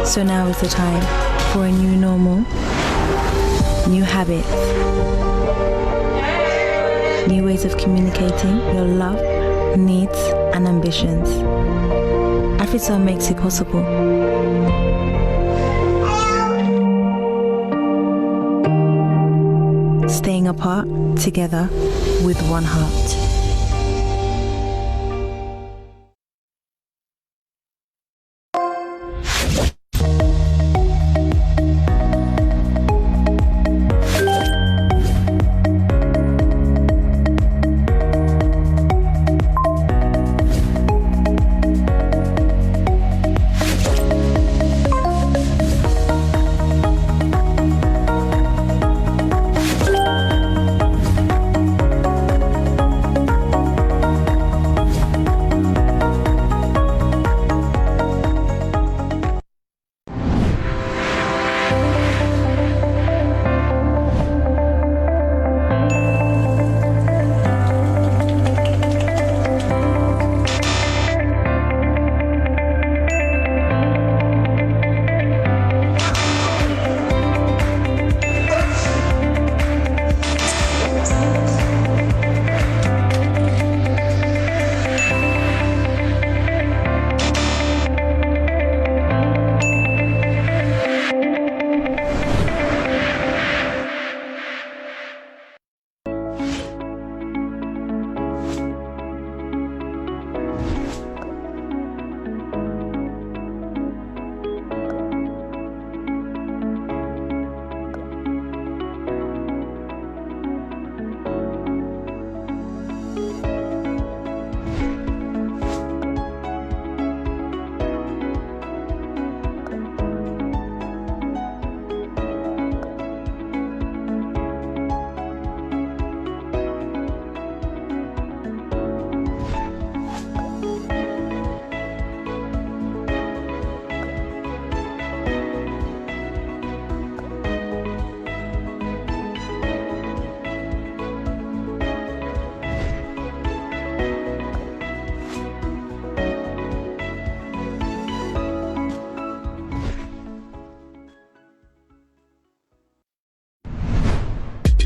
So now is the time for a new normal, new habits, new ways of communicating your love, needs, and ambitions. AfriCell makes it possible. Staying apart, together, with one heart.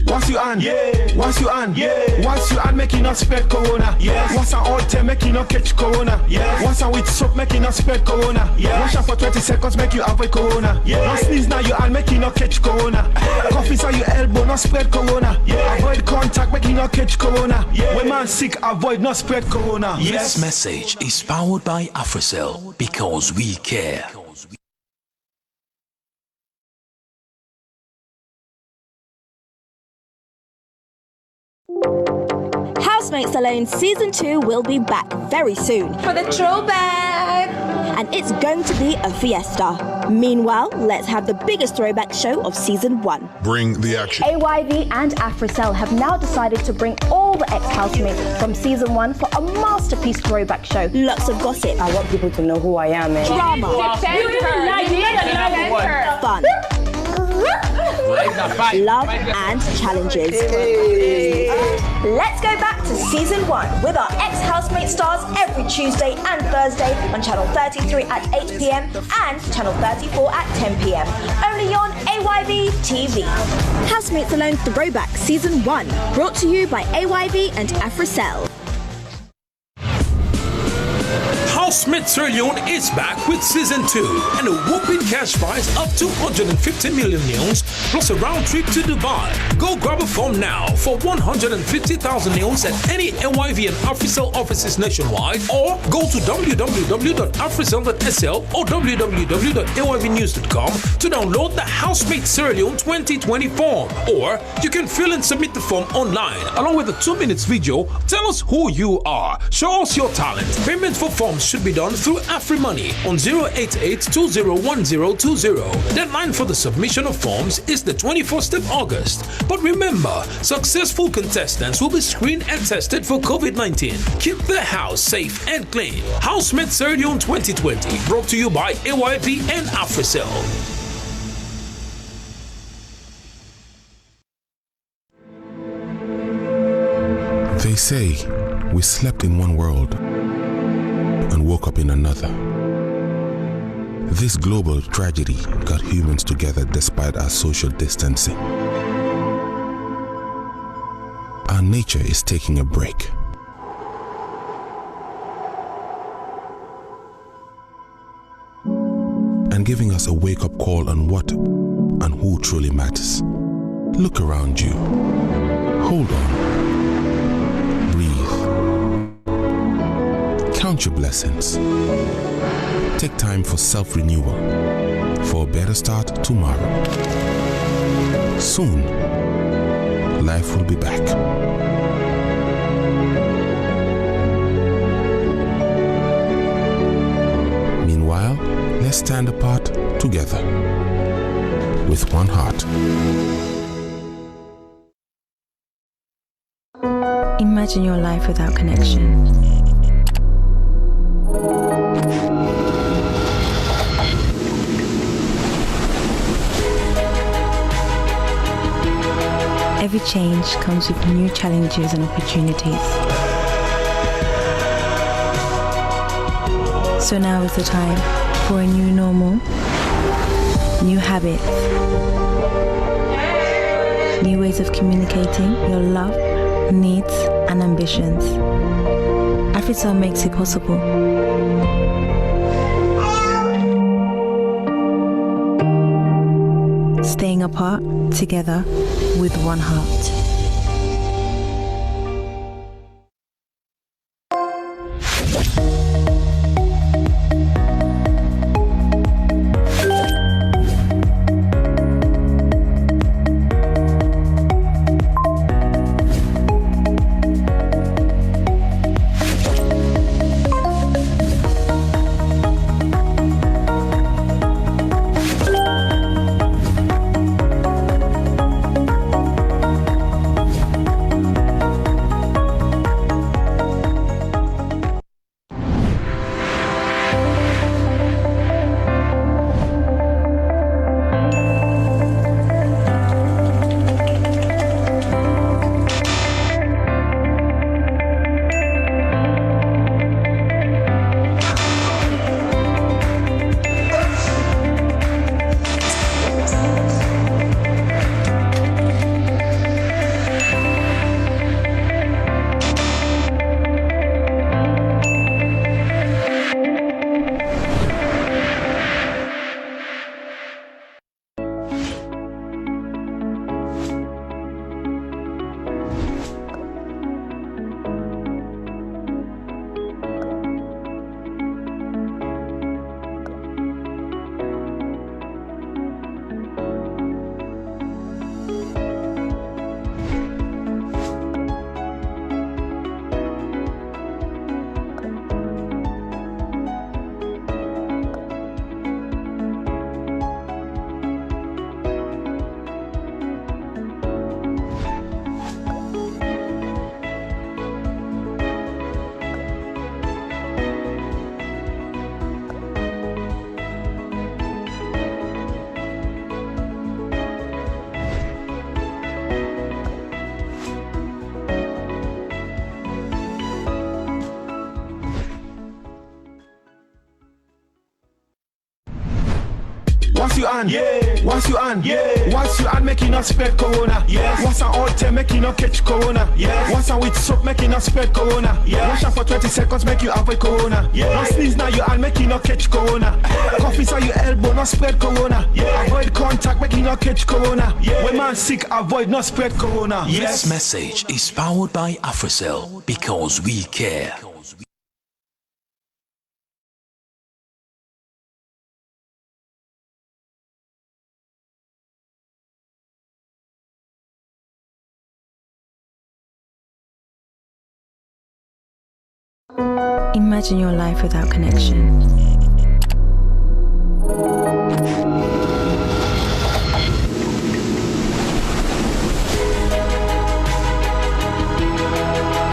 Once you on, once you on, making us spread corona. Once on all time, making us catch corona. Once on with soap, making us spread corona. Wash up for 20 seconds, make you avoid corona. No sneeze now, you on, making us catch corona. Coffee on your elbow, not spread corona. Avoid contact, making us catch corona. When man sick, avoid not spread corona. This message is powered by AfriCell because we care. Housemates Alone Season 2 will be back very soon. For the throwback! And it's going to be a fiesta. Meanwhile, let's have the biggest throwback show of Season 1. Bring the action. AYV and AfriCell have now decided to bring all the ex-housemates from Season 1 for a masterpiece throwback show. Lots of gossip. I want people to know who I am. Drama. Fun. Love and challenges. Let's go back to Season 1 with our ex-housemate stars every Tuesday and Thursday on Channel 33 at 8 p.m. and Channel 34 at 10 p.m. Only on AYV TV. Housemates Alone Throwback Season 1, brought to you by AYV and AfriCell. Mid-term is back with Season 2 and a whooping cash prize up to 150 million nails plus a round trip to Dubai. Go grab a form now for 150,000 nails at any AYV and AfriCell offices nationwide, or go to www.africell.sl or www.ayvnews.com to download the Housemate Sierra Leone 2020 form. Or you can fill and submit the form online along with a 2-minute video. Tell us who you are. Show us your talent. Payment for forms should be done through AfriMoney on 088-201020. Deadline for the submission of forms is the 21st of August. But remember, successful contestants will be screened and tested for COVID-19. Keep the house safe and clean. Housemate Sierra Leone 2020, brought to you by AYV and AfriCell. They say we slept in one world and woke up in another. This global tragedy got humans together despite our social distancing. Our nature is taking a break. And giving us a wake-up call on what and who truly matters. Look around you. Hold on. Breathe. Count your blessings. Take time for self-renewal, for a better start tomorrow. Soon, life will be back. Meanwhile, let's stand apart together with one heart. Imagine your life without connection. Every change comes with new challenges and opportunities. So now is the time for a new normal, new habits, new ways of communicating your love, needs, and ambitions. AfriCell makes it possible. Staying apart, together, with one heart. Once you on, once you on, once you on, make you not spread corona. Once on all time, make you not catch corona. Once on with soap, make you not spread corona. Wash up for 20 seconds, make you avoid corona. No sneeze now, you on, make you not catch corona. Coffee on your elbow, not spread corona. Avoid contact, make you not catch corona. When man sick, avoid not spread corona. This message is powered by AfriCell because we care. Imagine your life without connection.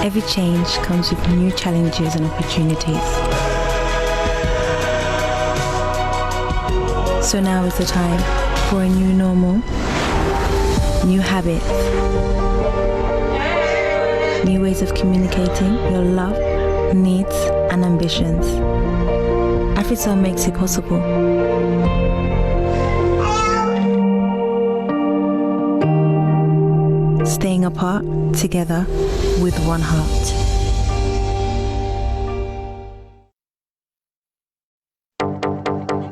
Every change comes with new challenges and opportunities. So now is the time for a new normal, new habits, new ways of communicating your love, needs, and ambitions. AfriCell makes it possible. apart, together, with one heart.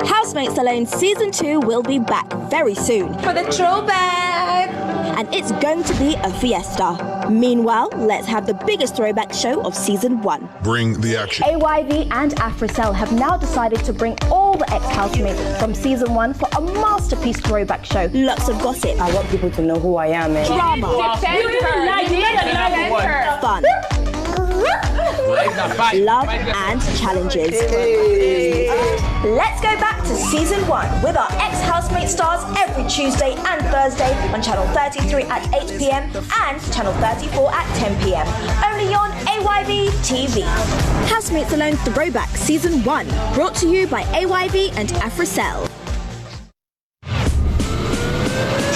Housemates Alone Season 2 will be back very soon. For the throwback. And it's going to be a fiesta. Meanwhile, let's have the biggest throwback show of Season 1. Bring the action. AYV and AfriCell have now decided to bring all the ex-housemates from Season 1 for a masterpiece throwback show. Lots of gossip. I want people to know who I am. Drama. Fun. Love and challenges. Let's go back to Season 1 with our ex-housemate stars every Tuesday and Thursday on Channel 33 at 8 p.m. and Channel 34 at 10 p.m. Only on AYV TV. Housemates Alone Throwback Season 1, brought to you by AYV and AfriCell.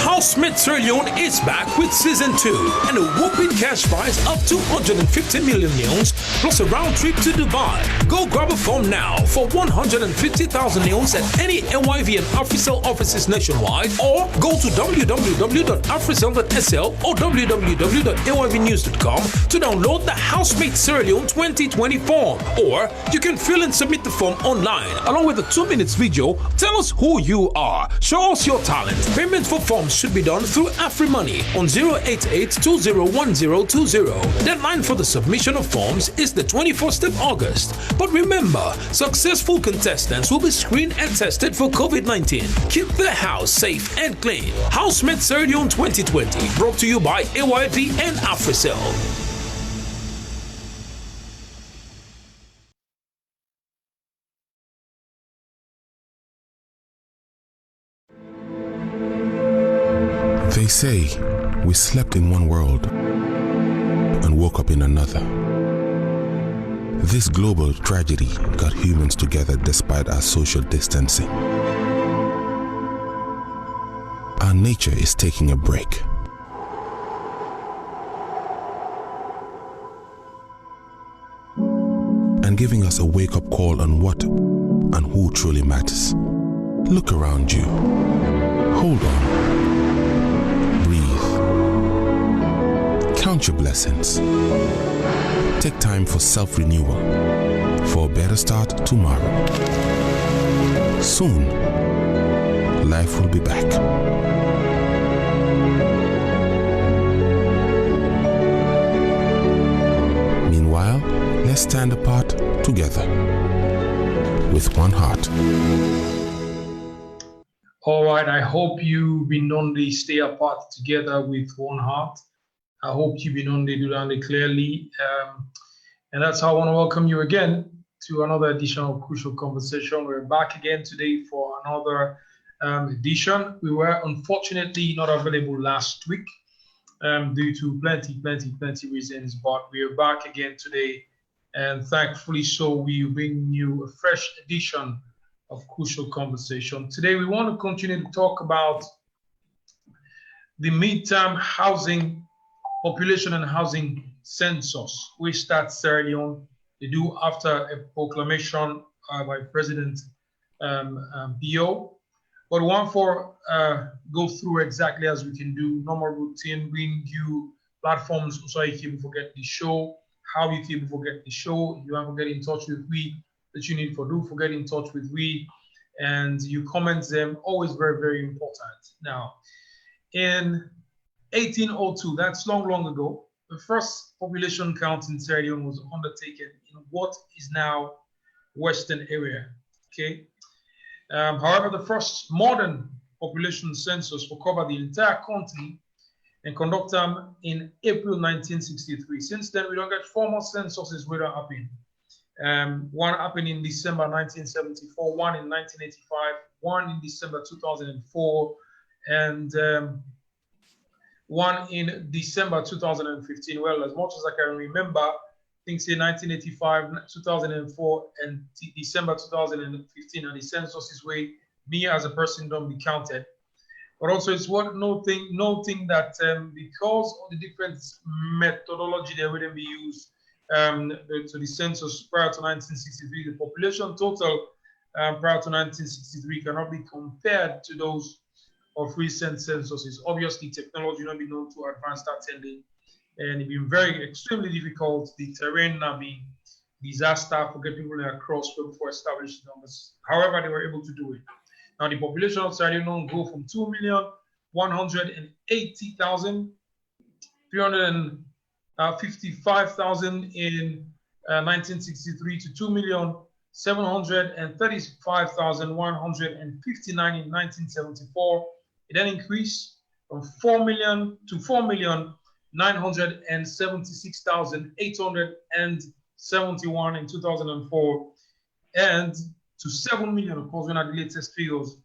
Housemates Sierra Leone is back with Season 2 and a whooping cash prize up to 150 million leones plus a round trip to Dubai. Go grab a form now for 150,000 leones at any AYV and AfriCell offices nationwide, or go to www.africell.sl or www.ayvnews.com to download the Housemates Sierra Leone 2020 form. Or you can fill and submit the form online along with a 2-minute video. Tell us who you are. Show us your talent. Payment for forms should be done through AfriMoney on 088-201020. Deadline for the submission of forms is the 21st of August. But remember, successful contestants will be screened and tested for COVID-19. Keep the house safe and clean. Housemates Sierra Leone 2020, brought to you by AYV and AfriCell. They say we slept in one world and woke up in another. This global tragedy got humans together despite our social distancing. Our nature is taking a break. And giving us a wake-up call on what and who truly matters. Look around you. Hold on. Count your blessings. Take time for self-renewal, for a better start tomorrow. Soon, life will be back. Meanwhile, let's stand apart together with one heart. All right, I hope you've been on the stay apart together with one heart. I hope you've been on the do that clearly. And that's how I want to welcome you again to another edition of Crucial Conversation. We're back again today for another edition. We were unfortunately not available last week due to plenty reasons, but we are back again today. And thankfully so, we bring you a fresh edition of Crucial Conversation. Today we want to continue to talk about the midterm housing population and housing census, which starts Sierra Leone. They do after a proclamation by President Bio. But we want to go through exactly as we can do normal routine, bring you platforms so you can forget the show, how you can forget the show. If you want to get in touch with we, that you need for do, forget in touch with we, and you comment them, always very important. Now, in 1802, that's long ago, the first population count in Sierra Leone was undertaken in what is now Western area, okay? However, the first modern population census will cover the entire country and conduct them in April 1963. Since then, we don't get formal censuses where that happened. One happened in December 1974, one in 1985, one in December 2004, and one in December 2015. Well, as much as I can remember, things say 1985, 2004, and December 2015, and the census is where me as a person don't be counted. But also it's worth noting that because of the different methodology that would be used to the census prior to 1963, the population total prior to 1963 cannot be compared to those of recent censuses. Obviously, technology not be known to advanced attending. and it's been very extremely difficult. The terrain now being disaster for get people across before established numbers. However, they were able to do it. Now the population of Sierra Leone go from 2,180,355,000 in 1963 to 2,735,159 in 1974. It then increased from 4 million to 4,976,871 in 2004, and to 7 million, of course, when at the latest figures,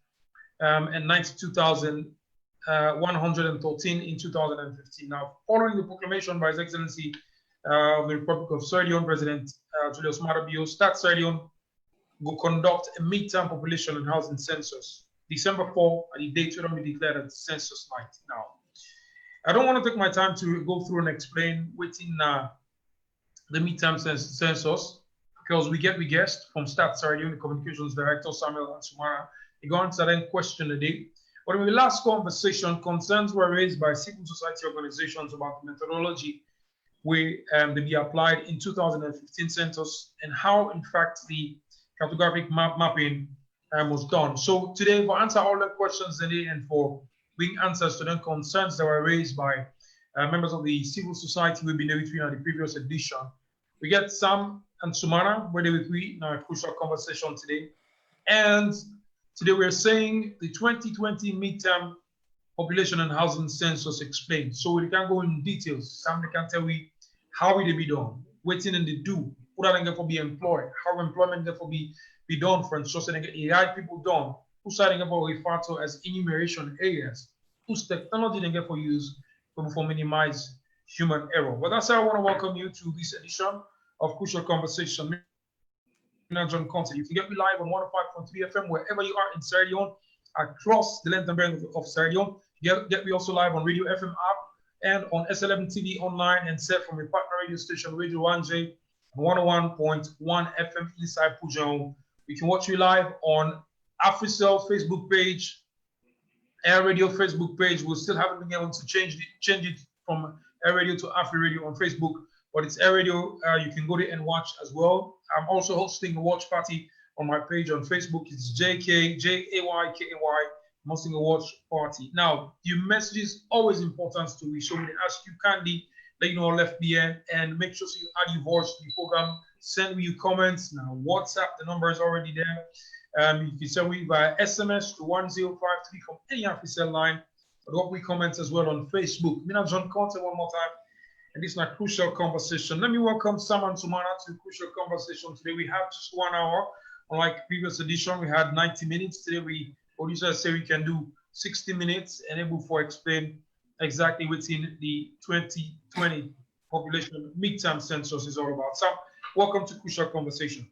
and 92,113 in 2015. Now, following the proclamation by His Excellency of the Republic of Sierra Leone, President Julius Maada Bio, State Sierra Leone will conduct a midterm population and housing census. December 4, at the date will be declared as census night. Now, I don't want to take my time to go through and explain within the midterm census, because we get guest from State Sierra Leone, the Communications Director, Samuel Ansumana. He got answer then question today. But in the last conversation, concerns were raised by civil society organizations about the methodology where they be applied in 2015 census and how, in fact, the cartographic mapping was done. So today, for answer all the questions today and for bring answers to the concerns that were raised by members of the civil society we've been between at the previous edition, we get Sam Ansumana, where they with we in our crucial conversation today. And today we're saying the 2020 midterm population and housing census explained. So we can go in details. Sam can tell we how will they be done, waiting and they do, who are going to be employed, how employment therefore be done for instance, and get AI people done, who's starting about referred to as enumeration areas, whose technology they get for use for minimize human error. But that's how I want to welcome you to this edition of Crucial Conversation. John Konteh. You can get me live on 105.3 FM wherever you are in Sierra Leone, across the length and breadth of Sierra Leone. Get me also live on Radio FM app and on S11 TV online, and set from a partner radio station, Radio 1J, 101.1 FM inside Pujan. We can watch you live on AfriCell Facebook page, Air Radio Facebook page. We still haven't been able to change it from Air Radio to Afri Radio on Facebook, but it's Air Radio. You can go there and watch as well. I'm also hosting a watch party on my page on Facebook. It's JayKay. I'm hosting a watch party. Now, your message is always important to me. So we ask you kindly, let you know left behind, and make sure so you add your voice to the program. Send me your comments. Now, WhatsApp, the number is already there. You can send me via SMS to 1053 from any AfriCell line. But what we comment as well on Facebook. John Konteh one more time. And this is my Crucial Conversation. Let me welcome Sam Ansumana to Crucial Conversation. Today we have just 1 hour. Unlike previous edition, we had 90 minutes. Today producers say we can do 60 minutes and able to explain exactly within the 2020 population midterm census is all about. Sam, welcome to Crucial Conversation.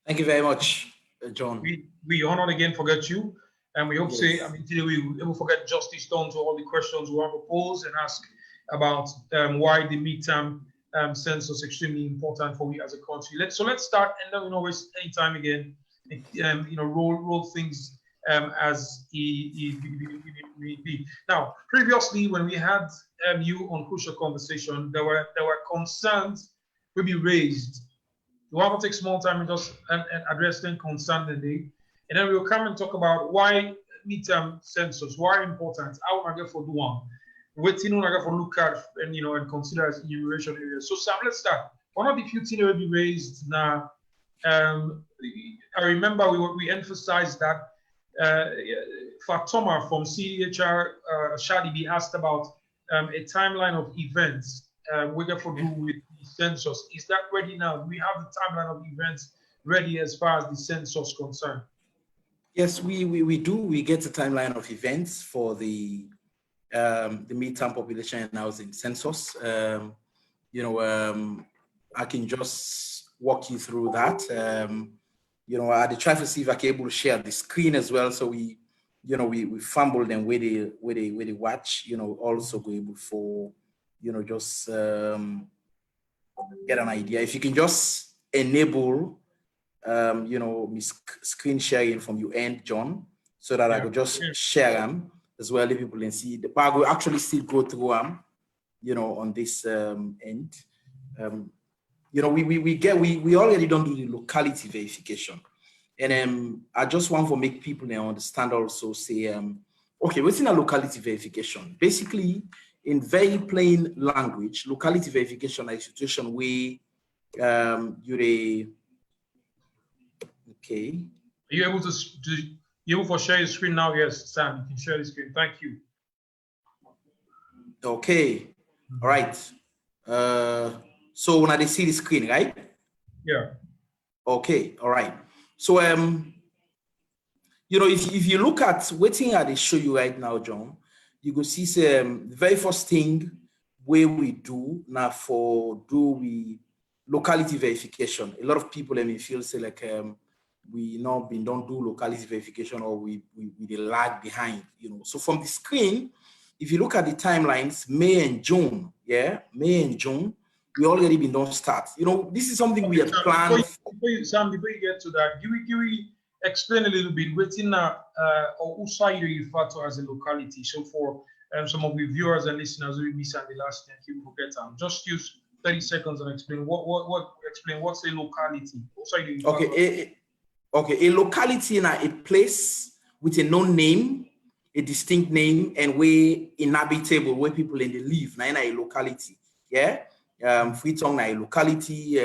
Thank you very much, John. We honored again forget you. And we hope today we will forget justice done to all the questions we have proposed and ask about why the midterm census is extremely important for we as a country. Let's start, and then we don't waste any time again. Roll things as it be. Now, previously, when we had you on Crucial Conversation, there were concerns will be raised. We want to take small time and just address them concern today, and then we'll come and talk about why midterm census, why important, how I get for do one. Waiting on for look at and consider as enumeration areas. So Sam, let's start. One of the few things that will be raised now. I remember we emphasized that Fatoma from CHR Shadi asked about a timeline of events we get for do with the census. Is that ready now? We have the timeline of events ready as far as the census is concerned. Yes, we do. We get a timeline of events for the midterm population and housing census. I can just walk you through that. I try to see if I can able to share the screen as well. So we fumbled and where they watch. Also go able for just get an idea. If you can just enable screen sharing from your end, John, so that I could just share them as well, if people can see. But I will actually still go through them, on this end. We already don't do the locality verification. And I just want to make people understand also, say, okay, what's in a locality verification? Basically, in very plain language, locality verification is a situation where okay. Are you able to share your screen now? Yes, Sam, you can share the screen. Thank you. Okay. All right. So when I see the screen, right? Yeah. Okay. All right. So if you look at what thing I show you right now, John, you go see the very first thing where we do now we locality verification. A lot of people feel say like we don't do locality verification, or we lag behind, So from the screen, if you look at the timelines, May and June, we already don't start. This is something we have planned. Before you get to that, give me explain a little bit within or Usai you refer to as a locality. So for some of the viewers and listeners who miss the last 10 people forget just use 30 seconds and explain what's a locality. Okay, a locality in a place with a known name, a distinct name, and where inhabitable, where people in the live, na a locality. Yeah. Freetown na a locality,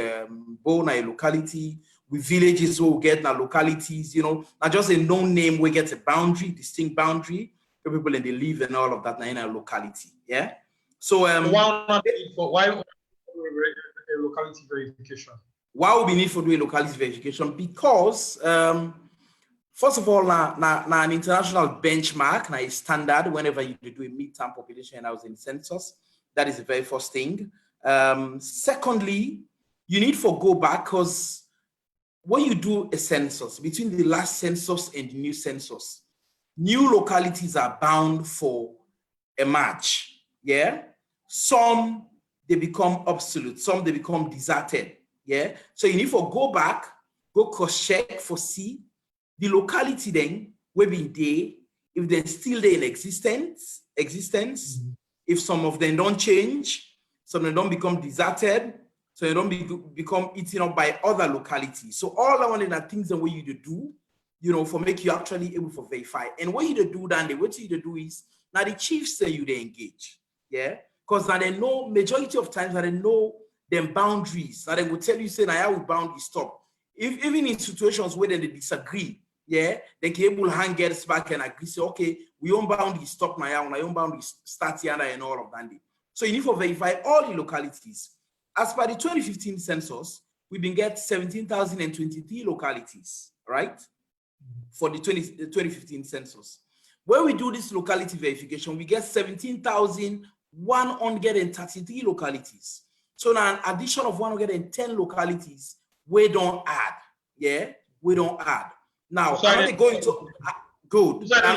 Bo na a locality, with villages who get na localities, not just a known name, we get a boundary, distinct boundary, where people in the live and all of that na in a locality. Yeah. So why a locality verification? Why would we need for doing locality verification? Because first of all, na an international benchmark, na a standard whenever you do a mid-term population and housing census. That is the very first thing. Secondly, you need to go back, because when you do a census, between the last census and the new census, new localities are bound for a match. Yeah. Some they become obsolete, some they become deserted. Yeah. So you need to go back, go cross-check for see the locality then will be there, if they're still there in existence, if some of them don't change, some of them don't become deserted, so they don't become eaten up by other localities. So all I wanted are things that way you do, for make you actually able to verify. And what you do then, what you do is now the chiefs say you they engage. Yeah. Because now they know majority of times that they know them boundaries. Now they will tell you, say, now I will boundary stop. Even in situations where they disagree, yeah, they can able hand gets back and agree, say, okay, we own boundary stop now, and I own boundary start here and all of that. So you need to verify all the localities. As per the 2015 census, we've been get 17,023 localities, right? For the 2015 census. When we do this locality verification, we get 17,133 localities. So now an addition of 110 localities, we don't add. Yeah, we don't add. Now, I'm not going to good. I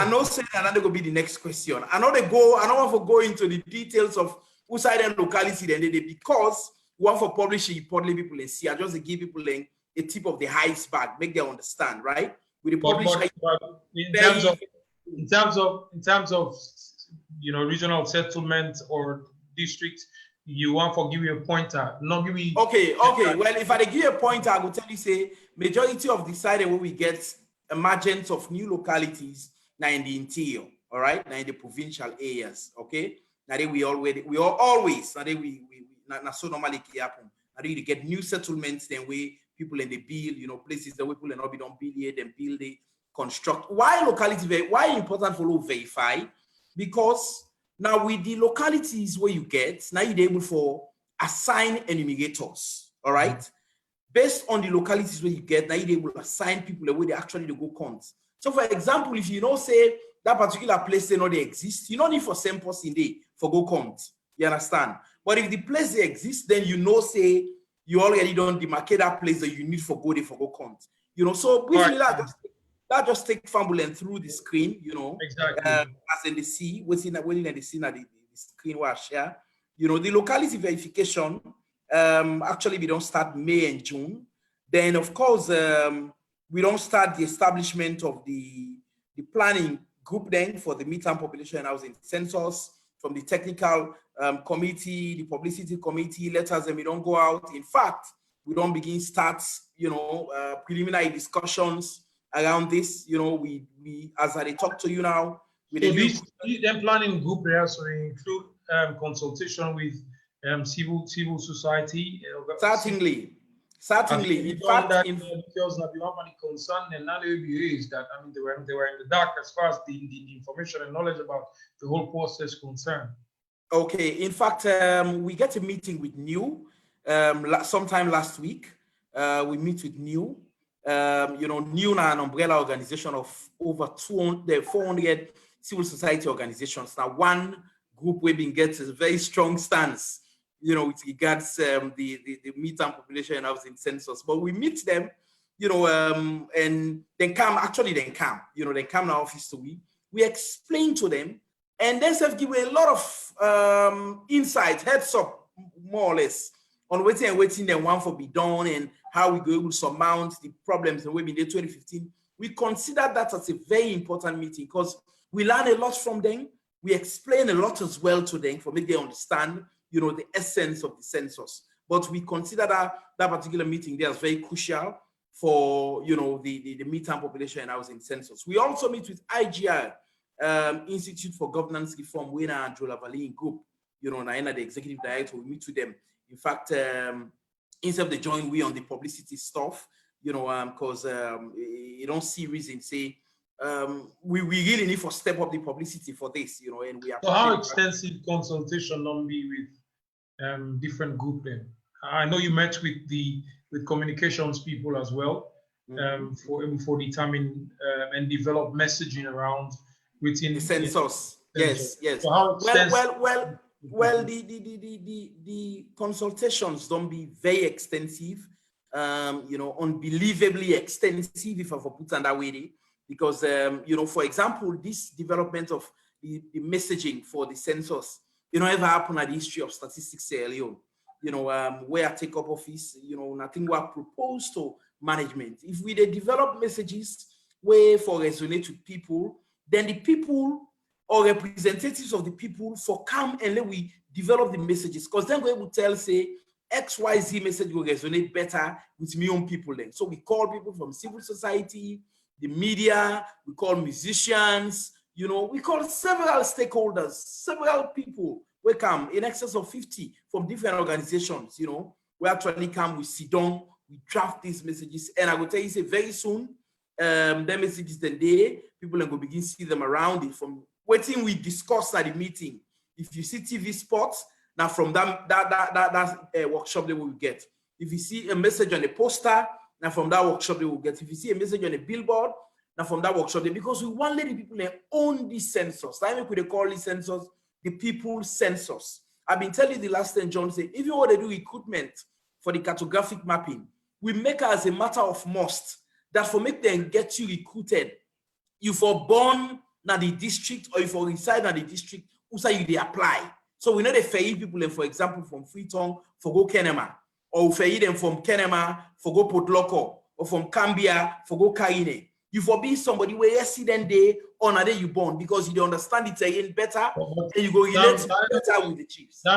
know say another will be the next question. I don't want to go into the details of who side and locality then because we want for publishing partly people and see. I just give people a tip of the iceberg, make them understand, right? With the publish in terms of regional settlement or district, you want to give you a pointer, not give me. Okay. Well, if I give you a pointer, I will tell you, say, majority of the side where we get emergence of new localities now in the interior, all right, now in the provincial areas, okay. Now we always so normally happen. Now you get new settlements, then we people in the build, places that we people and not be don't build here, then build it, construct. Why locality? Why important for verify? Because now with the localities where you get, now you're able for assign enumerators, all right? Based on the localities where you get, now you're able to assign people where they actually go count. So for example, if you say that particular place, they exist, you don't need for same person there for go count, you understand? But if the place they exist, then say you already don't demarcate that place that you need for go there for go count. So briefly that just take fumbling through the screen, exactly. As in the C, within the scene at the screen where I share. The locality verification, actually we don't start May and June. Then of course, we don't start the establishment of the planning group then for the mid-term population and housing census. the technical committee, the publicity committee, letters, and we don't go out. In fact, we don't begin start, preliminary discussions around this. We as I talk to you now. So them planning group there, so they include consultation with civil society. Certainly. In fact, because now you have any concern, and now they will be raised that they were in the dark as far as the information and knowledge about the whole process concerned. Okay. In fact, we get a meeting with New sometime last week. We meet with New. New is an umbrella organization of over 400 civil society organizations. Now, one group we've been getting a very strong stance, with regards the mid-term population and housing census. But we meet them, and they come in our office we explain to them, and then have given a lot of insight, heads up, more or less, on waiting they want for be done and how we go able to surmount the problems that we've been there 2015. We consider that as a very important meeting because we learn a lot from them. We explain a lot as well to them for make them understand, the essence of the census. But we consider that particular meeting there as very crucial for, the mid-term population and housing census. We also meet with IGR, Institute for Governance Reform, Wena and Jola Valley group, Naina, the executive director, we meet with them. In fact, instead of they join we on the publicity stuff, because you don't see reason say we really need to step up the publicity for this, and we are. So how extensive consultation on be with different group then? I know you met with communications people as well, for determine and develop messaging around within the census. Yes. So how extensive? Well, the consultations don't be very extensive, unbelievably extensive, if I put it that way, because, for example, this development of the messaging for the census, ever happened at the history of statistics Sierra Leone, where I take up office, nothing were proposed to management. If we develop messages where for resonate with people, then the people or representatives of the people for come and let we develop the messages, because then we will tell, say, XYZ message will resonate better with million people then. So we call people from civil society, the media, we call musicians, we call several stakeholders, several people. We come in excess of 50 from different organizations, we actually come, we sit down, we draft these messages, and I will tell you, say very soon, the messages then people will begin to see them around it from waiting we discuss at the meeting. If you see TV spots, now from that workshop they will get. If you see a message on a poster, now from that workshop they will get. If you see a message on a billboard, now from that workshop, because we want let the people own this census. I mean, we call this census the people's census. I've been telling you the last time, John said, if you want to do recruitment for the cartographic mapping, we make it as a matter of must that for make them get you recruited, you for born na the district or if you reside in the district, also you they apply. So we know they pay people, for example, from Freetown for go Kenema, or we pay them from Kenema for go Port Loko, or from Cambia for go Kaine. You for be somebody where you see them day on a day you born because you don't understand it again better, and you go relate better with the chiefs. I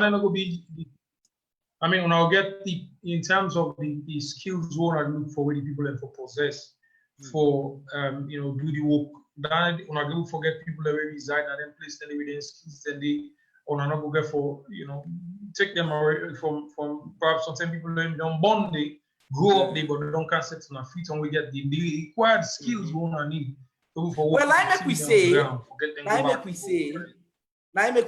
mean, when I'll get in terms of the skills one I look for where the people for possess for do the work. Then when I don't forget people that reside and then place them with their skills and they on another go get for take them away from perhaps sometimes people don't born they grow up there but they don't can't set on their feet and we get the required skills we want to need. Well, I make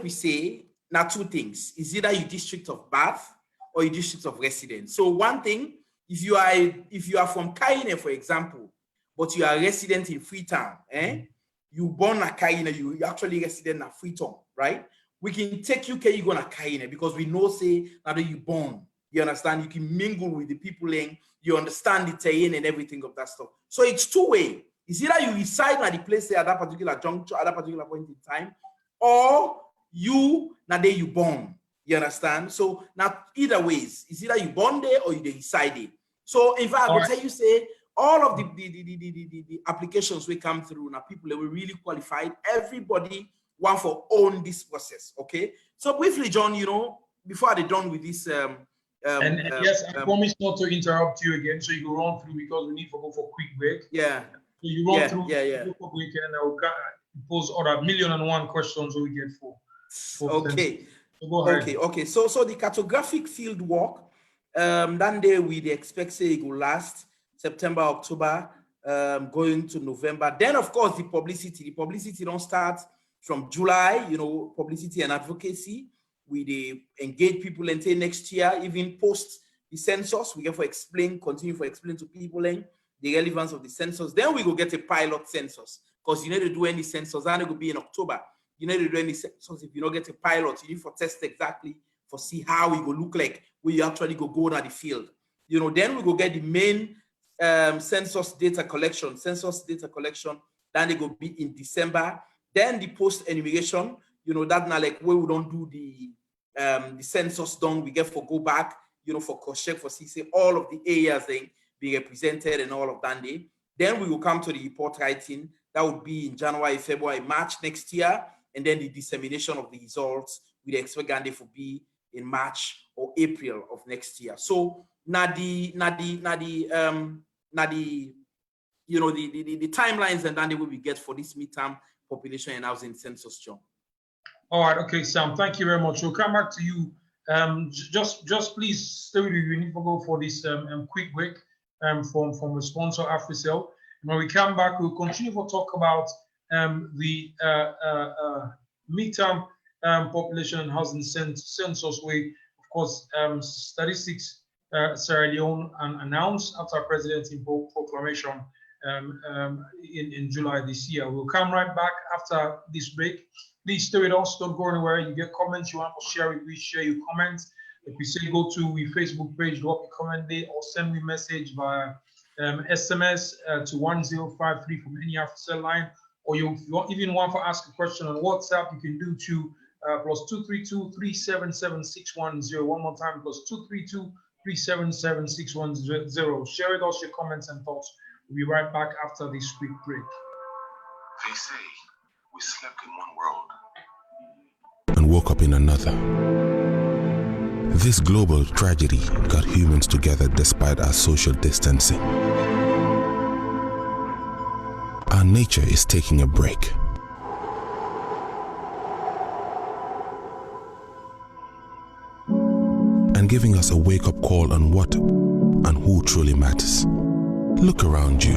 we say now two things. Is either your district of birth or your district of residence. So one thing, if you are from Kaine, for example, but you are resident in Freetown, you born at Kaine, you actually resident at Freetown, right? We can take you you go to Kaine because we know say now that you born. You understand? You can mingle with the people and you understand the terrain and everything of that stuff. So it's two-way. It's either you reside at the place at that particular juncture, at that particular point in time, or you now there you born. You understand? So now either ways, it's either you born there or you reside there. So in fact, I will tell you say all of the applications we come through now, people that were really qualified, everybody one for own this process. Okay. So briefly, John, you know, before they're done with this. Yes, I promise not to interrupt you again, so you go run through because we need to go for quick break. Yeah. So you run through. Yeah. Go for break, and I will pose other 1,000,001 questions we get for okay. So go ahead. Okay. So the cartographic field work, that day we expect say it will last September, October, going to November. Then of course the publicity don't start from July, you know, publicity and advocacy. We engage people until next year, even post the census. We can continue to explain to people the relevance of the census. Then we go get a pilot census, because you need to do any census, and it will be in October. You need to do any census. If you don't get a pilot, you need to test exactly for see how it will look like when you actually go to the field. You know, then we go get the main census data collection. Then it will be in December. Then the post enumeration, you know, that now like where we don't do the census done, we get for go back, you know, for cross-check for see all of the areas then be represented and all of that day. Then we will come to the report writing. That would be in January, February, March next year. And then the dissemination of the results, we expect Gandhi to be in March or April of next year. So now the timelines and then we get for this midterm population and housing census, John. All right, okay, Sam, thank you very much. We'll come back to you. Just please stay with you. You need to go for this quick break from the sponsor, AfriCell. And when we come back, we'll continue to talk about the midterm population and housing census, where, of course, statistics Sierra Leone announced after President's proclamation in July this year. We'll come right back after this break. Please stay with us. Don't go anywhere. You get comments you want to share it, we share your comments. If we say go to the Facebook page, drop a comment there, or send me a message via SMS to 1053 from any AfriCell line, or you even want to ask a question on WhatsApp, you can do to +232 377 610. One more time, +232 377 610. Share with us your comments and thoughts. We'll be right back after this quick break. They say we slept in one world and woke up in another. This global tragedy got humans together despite our social distancing. Our nature is taking a break. And giving us a wake-up call on what and who truly matters. Look around you.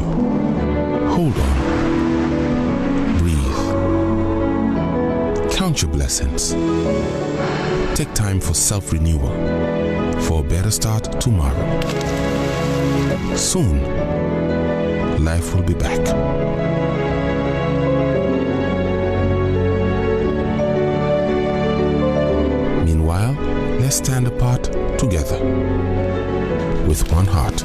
Hold on. Breathe. Count your blessings. Take time for self-renewal, for a better start tomorrow. Soon, life will be back. Meanwhile, let's stand apart together with one heart.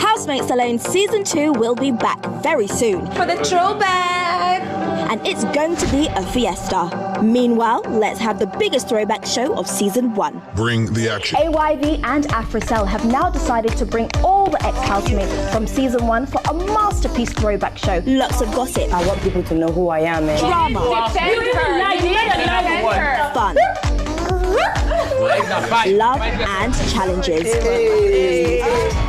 Housemates Alone Season 2 will be back very soon. For the throwback! And it's going to be a fiesta. Meanwhile, let's have the biggest throwback show of Season 1. Bring the action. AYV and AfriCell have now decided to bring all the ex-housemates from Season 1 for a masterpiece throwback show. Lots of gossip. I want people to know who I am. Drama. Fun. Love and challenges.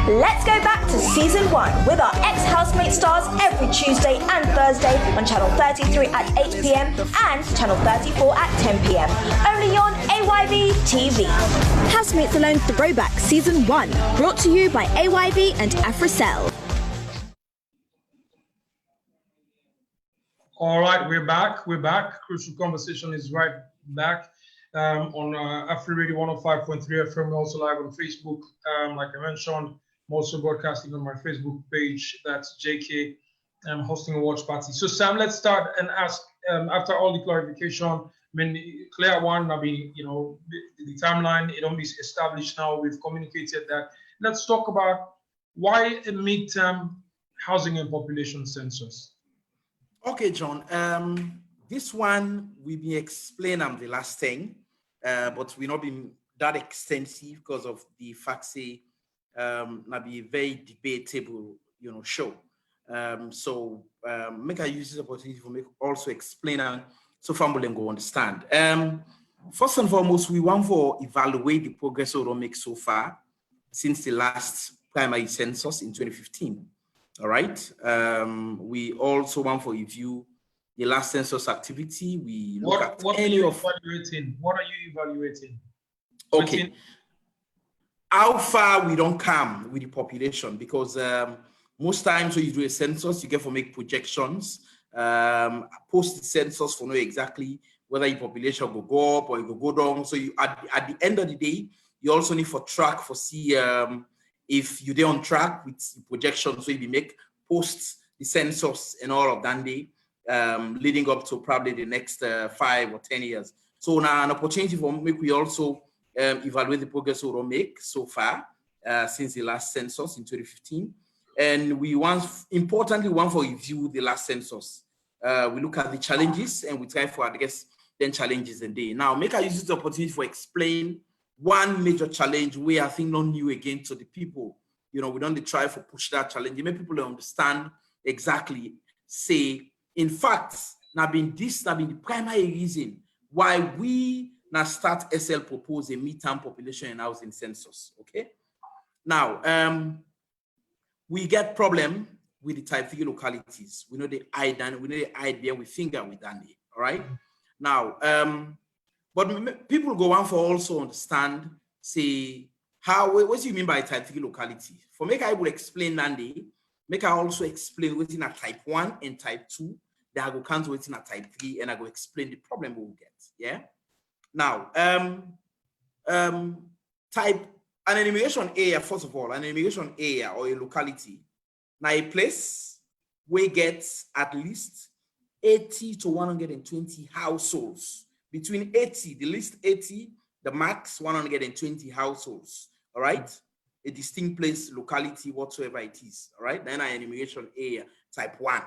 Let's go back to Season 1 with our ex-housemate stars every Tuesday and Thursday on Channel 33 at 8 p.m. and Channel 34 at 10 p.m. Only on AYV TV. Housemates Alone Throwback Season 1, brought to you by AYV and AfriCell. All right, we're back. Crucial Conversation is right back. On Afri Radio 105.3 FM, we're also live on Facebook. Like I mentioned, I'm also broadcasting on my Facebook page. That's JK. I'm hosting a watch party. So Sam, let's start and ask, after all the clarification, I mean, clear one, I mean, you know, the timeline, it only is established now. We've communicated that. Let's talk about why a midterm housing and population census. Okay, John. This one we be explaining the last thing, but we not been that extensive because of the fact say not be a very debatable, you know, show. Make I use this opportunity for make also explain and so family go understand. First and foremost, we want to evaluate the progress we make so far since the last primary census in 2015. All right. We also want to review the last census activity. We look at what any are you of evaluating? What are you evaluating? Okay. How far we don't come with the population, because most times when you do a census, you get to make projections, post the census for know exactly whether your population will go up or it will go down. So you at the end of the day, you also need for track for see if you're on track with the projections. So you make post the census and all of that day, leading up to probably the next 5 or 10 years. So now an opportunity for make we also evaluate the progress we will make so far since the last census in 2015. And we importantly want to review the last census. We look at the challenges and we try for, I guess, then challenges and day. Now, make I use this opportunity for explain one major challenge where I think not new again to the people. You know, we don't try for push that challenge. Make people understand exactly, say, in fact, now been the primary reason why we now start SL propose a mid-term population and housing census. Okay. Now, we get problem with the type 3 localities. We know the hide there with finger with Dandy. All right. Now, but people go on for also understand, say, what do you mean by type 3 locality? For make I will explain Dandy, make I also explain within a type 1 and type 2. Then I go count within a type 3 and I go explain the problem we will get. Yeah. Now, type an enumeration area, first of all, an enumeration area or a locality. Now a place we get at least 80 to 120 households. Between 80, the least 80, the max 120 households. All right. A distinct place, locality, whatsoever it is. All right. Then an enumeration area, type 1.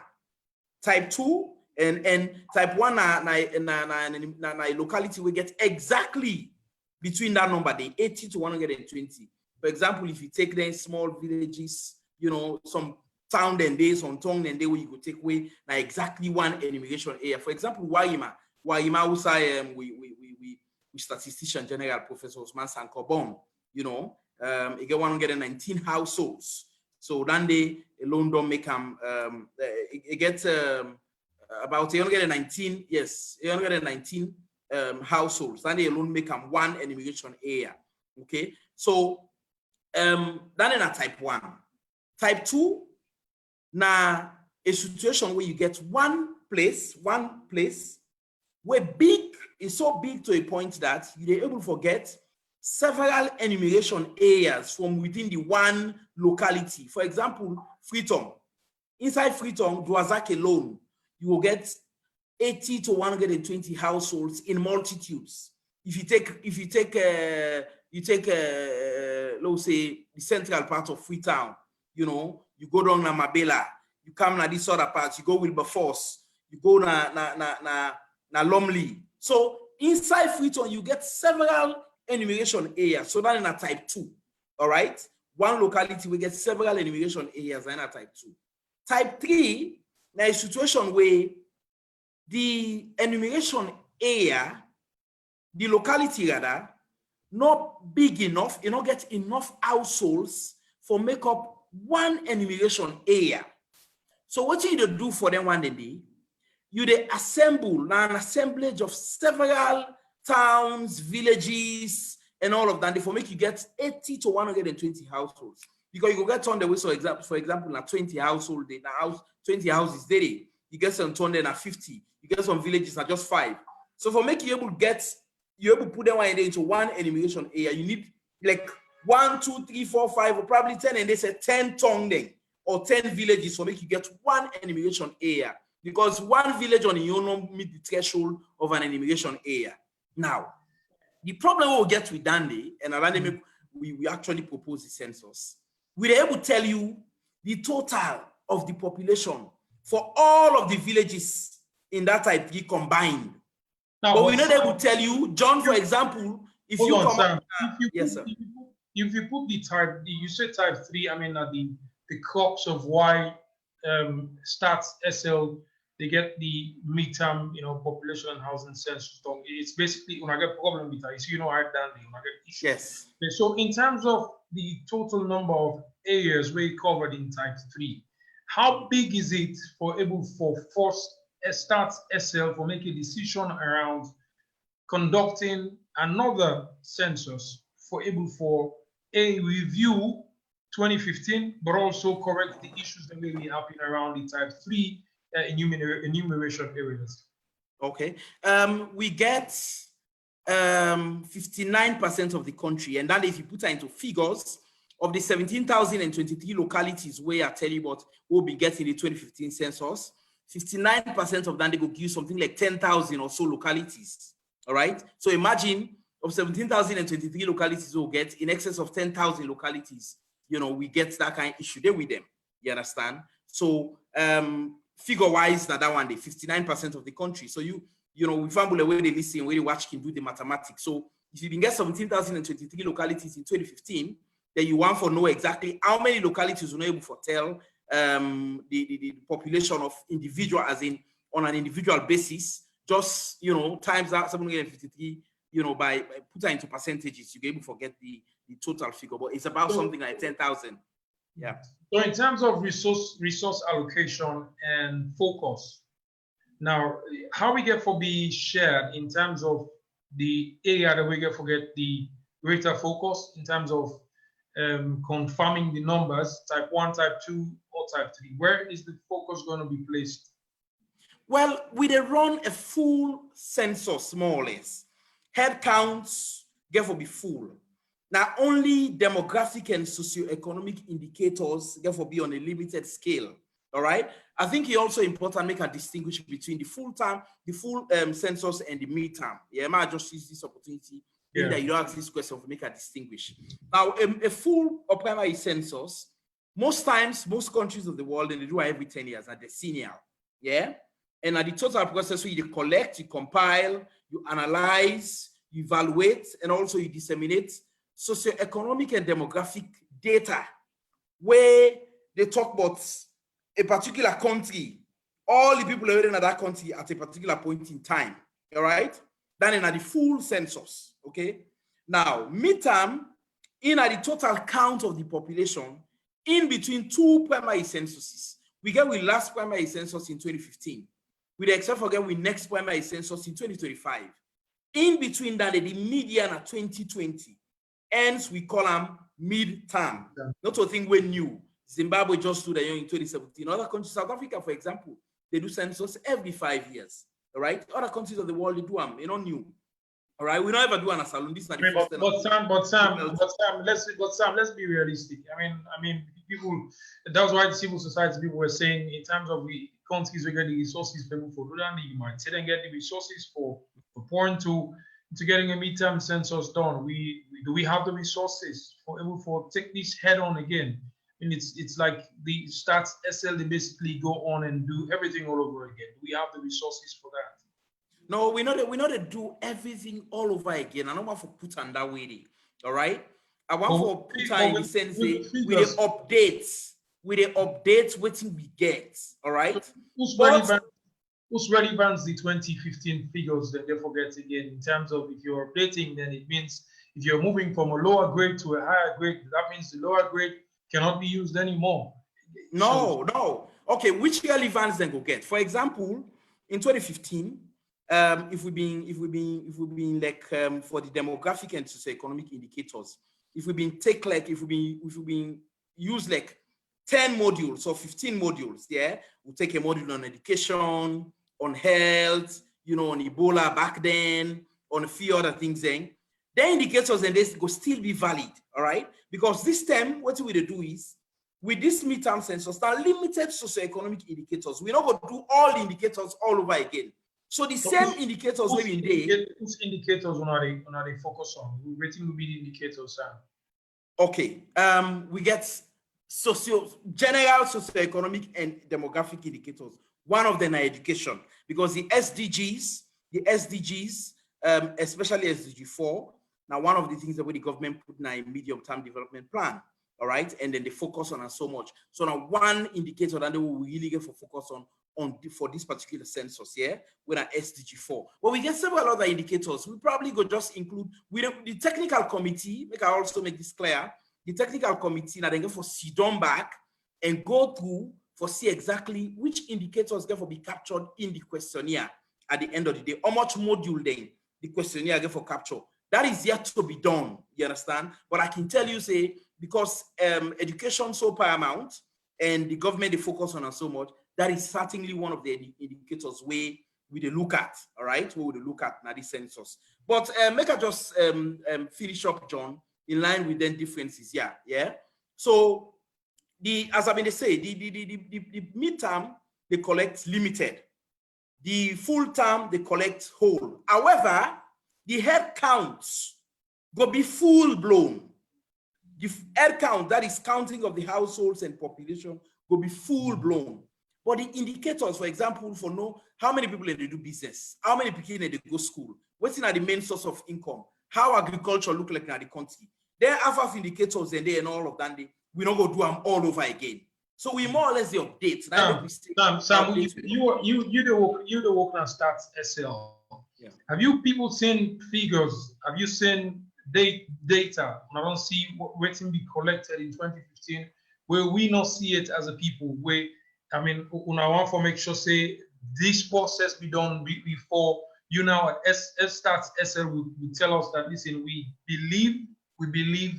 Type 2, and type 1 na locality we get exactly between that number, the 80 to 120. For example, if you take them small villages, you know, some town and days on tongue and day where you could take away now exactly one enumeration area. For example, Waima also we statistician general Professor Osman Sankobon, you know, you get 119 households. So then they alone don't make them it gets about 119, yes, 119 households. Then they alone make them one enumeration area. Okay, so then in a type 1. Type 2, now a situation where you get one place where big is so big to a point that you're able to get several enumeration areas from within the one locality. For example, Freetown. Inside Freetown, Dwazak alone, you will get 80 to 120 households in multitudes. If you take let's say the central part of Freetown, you know, you go down to Mabela, you come na this other part, you go Wilberforce, you go na Lumley. So inside Freetown, you get several enumeration areas. So that in a type 2, all right? One locality, we get several enumeration areas in a type 2. Type 3, now a situation where the enumeration area, the locality rather, not big enough, you don't get enough households for make up one enumeration area. So what you do for them one day, you they assemble an assemblage of several towns, villages, and all of that. For make you get 80 to 120 households. Because you go get on the way, so for example, na 20 household, 20 houses daily. You get some turn na 50. You get some villages na just 5. So for make you able to put them one into one enumeration area, you need like 1, 2, 3, 4, 5, or probably 10, and they say 10 tongue or 10 villages for make you get one enumeration area. Because one village on your own meet the threshold of an enumeration area. Now, the problem we'll get with Dandy, and around we actually propose the census. We're able to tell you the total of the population for all of the villages in that type 3 combined. Now, but we're not able to tell you, John, for example, if you come up, yes, sir. If you put the type, you say type 3, I mean, the crux of why Stats SL, they get the midterm, population and housing census done. It's basically when I get problem with that, it's I done when I get issues. Yes. Okay, so in terms of the total number of areas we covered in type 3, how big is it for first Stats SL for make a decision around conducting another census for a review 2015, but also correct the issues that may be happening around the type 3 enumeration areas? Okay. We get 59% of the country, and that if you put that into figures, of the 17,023 localities where I tell you what we'll be getting the 2015 census, 59% of that they will give something like 10,000 or so localities. All right. So imagine of 17,023 localities we'll get in excess of 10,000 localities. We get that kind of issue there with them. You understand? So figure-wise, that one day, 59% of the country. So we fumble the way they listen, where they watch can do the mathematics. So if you can get 17,023 localities in 2015, then you want to know exactly how many localities you're able to tell the population of individual, as in on an individual basis, just times that 753, by put that into percentages, you're able to get the total figure, but it's about something like 10,000. Yeah. So in terms of resource allocation and focus, now how we get for be shared in terms of the area that we get for get the greater focus in terms of confirming the numbers, type 1, type 2, or type 3, where is the focus going to be placed? Well, we run a full census, more or less. Head counts get for be full. Now, only demographic and socioeconomic indicators get for be on a limited scale. All right. I think it's also important to make a distinction between the full census and the midterm. Yeah, I might just use this opportunity. Yeah. That you ask this question to make a distinguish. Now, a full or primary census, most times, most countries of the world, and they do every 10 years at the decennial. Yeah. And at the total process, so you collect, you compile, you analyze, you evaluate, and also you disseminate socioeconomic and demographic data where they talk about a particular country, all the people living in that country at a particular point in time. All right. Then in the full census. Okay. Now, midterm, in the total count of the population, in between two primary censuses, we get with last primary census in 2015. With the except for again with next primary census in 2025. In between that, the median at 2020. Hence, we call them midterm. Yeah. Not a thing we're new. Zimbabwe just do that in 2017. Other countries, South Africa, for example, they do census every 5 years. All right. Other countries of the world, they do them. They're not new. All right. We don't ever do an asylum. This is not the first time. But Sam, let's be realistic. I mean, people. That's why the civil society people were saying in terms of the countries we get the resources people for you might say and get the resources for pouring to getting a midterm census done. Do we have the resources for take this head on again? And it's like the Stats SL, they basically go on and do everything all over again. Do we have the resources for that? No, we know that do everything all over again. I don't want to put on that way. All right. I want to put on in the sense with the updates, what we get. All right. Who's relevant the 2015 figures that they forget again in terms of if you're updating, then it means if you're moving from a lower grade to a higher grade, that means the lower grade cannot be used anymore. No. Okay, which relevance then go get? For example, in 2015, if we've been like for the demographic and socioeconomic indicators, if we've been use like 10 modules or 15 modules, yeah, we'll take a module on education, on health, on Ebola back then, on a few other things then. The indicators and this will still be valid, all right? Because this time, what we do is, with this midterm census, there are limited socioeconomic indicators. We're not going to do all the indicators all over again. So the same indicators will be in there. Which indicators are they focus on? We're waiting to be the indicators, Sam. Okay, we get general socioeconomic and demographic indicators. One of them are education, because the SDGs, especially SDG 4, now one of the things that the government put in a medium-term development plan. all right? And then they focus on so much. So now one indicator that they will really get for focus on for this particular census, yeah, with an SDG4. But we get several other indicators. We probably go just include the technical committee. Make I also make this clear. The technical committee now they go for sit down back and go through for see exactly which indicators get for be captured in the questionnaire at the end of the day. How much module then the questionnaire get for capture? That is yet to be done. You understand? But I can tell you, say, because education so paramount and the government they focus on so much, that is certainly one of the indicators where we look at, all right? Where we look at now the census. But make I just finish up, John, in line with the differences, yeah. So as I've been saying, the midterm they collect limited, the full term they collect whole. However, the head counts go be full blown. The head count, that is counting of the households and population, go be full blown. But the indicators, for example, for know how many people they do business, how many people they go school, what's in the main source of income, how agriculture look like in the country. There are half indicators and all of that. We don't go do them all over again. So we more or less the updates. Sam, you the work on Stats SL. Yeah. Have you people seen figures? Have you seen data? I don't see what's be collected in 2015 where we not see it as a people. Where I mean, I want to make sure say this process be done before you now at Stats SL will tell us that listen, we believe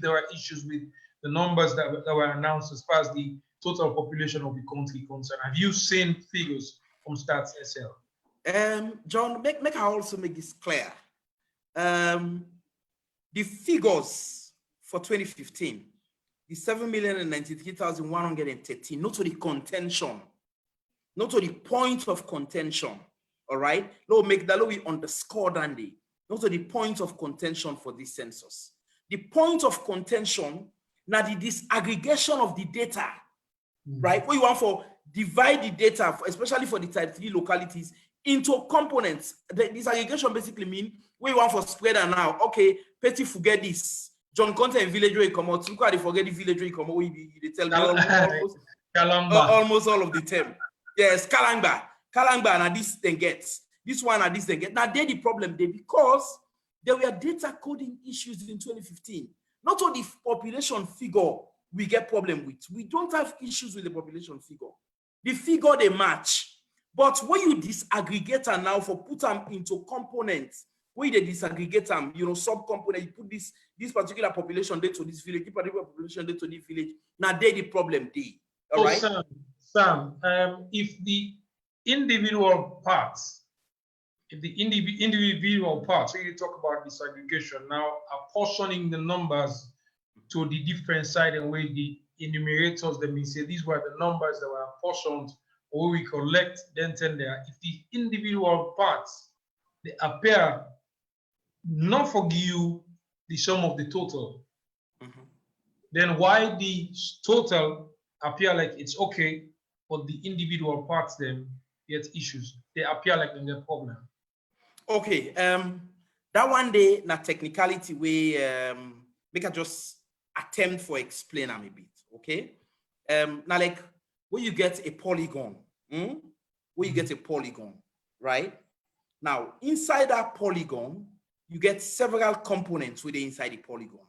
there are issues with the numbers that were announced as far as the total population of the country concerned. Have you seen figures from Stats SL? John, make I also make this clear. The figures for 2015, the 7,093,113, not to the contention, not to the point of contention, all right? Let we underscore that, not to the point of contention for this census. The point of contention, now the disaggregation of the data, right? What you want for divide the data, especially for the type 3 localities, into components. The disaggregation basically mean we want for spreader now. Okay, Petty forget this. John Konteh village where he come out. Look how they forget the village where he come out. They tell me almost all of the term. Yes, Kalangba and this then gets. This one and this then get. Now they the problem there because there were data coding issues in 2015. Not all the population figure we get problem with. We don't have issues with the population figure. The figure they match. But when you disaggregate them now for put them into components, where they disaggregate them, sub-component, you put this particular population there to this village, this particular population there to this village. Now they the problem there. All right? Sam, if the individual parts, so you talk about disaggregation, now apportioning the numbers to the different side and where the enumerators, they may say these were the numbers that were apportioned or we collect then there. If the individual parts, they appear not for you the sum of the total, then why the total appear like it's okay, but the individual parts them get issues? They appear like in their problem. Okay, that one day na technicality we make I just attempt for explain them a bit. Okay, now like when you get a polygon, right? Now inside that polygon, you get several components within inside the polygon.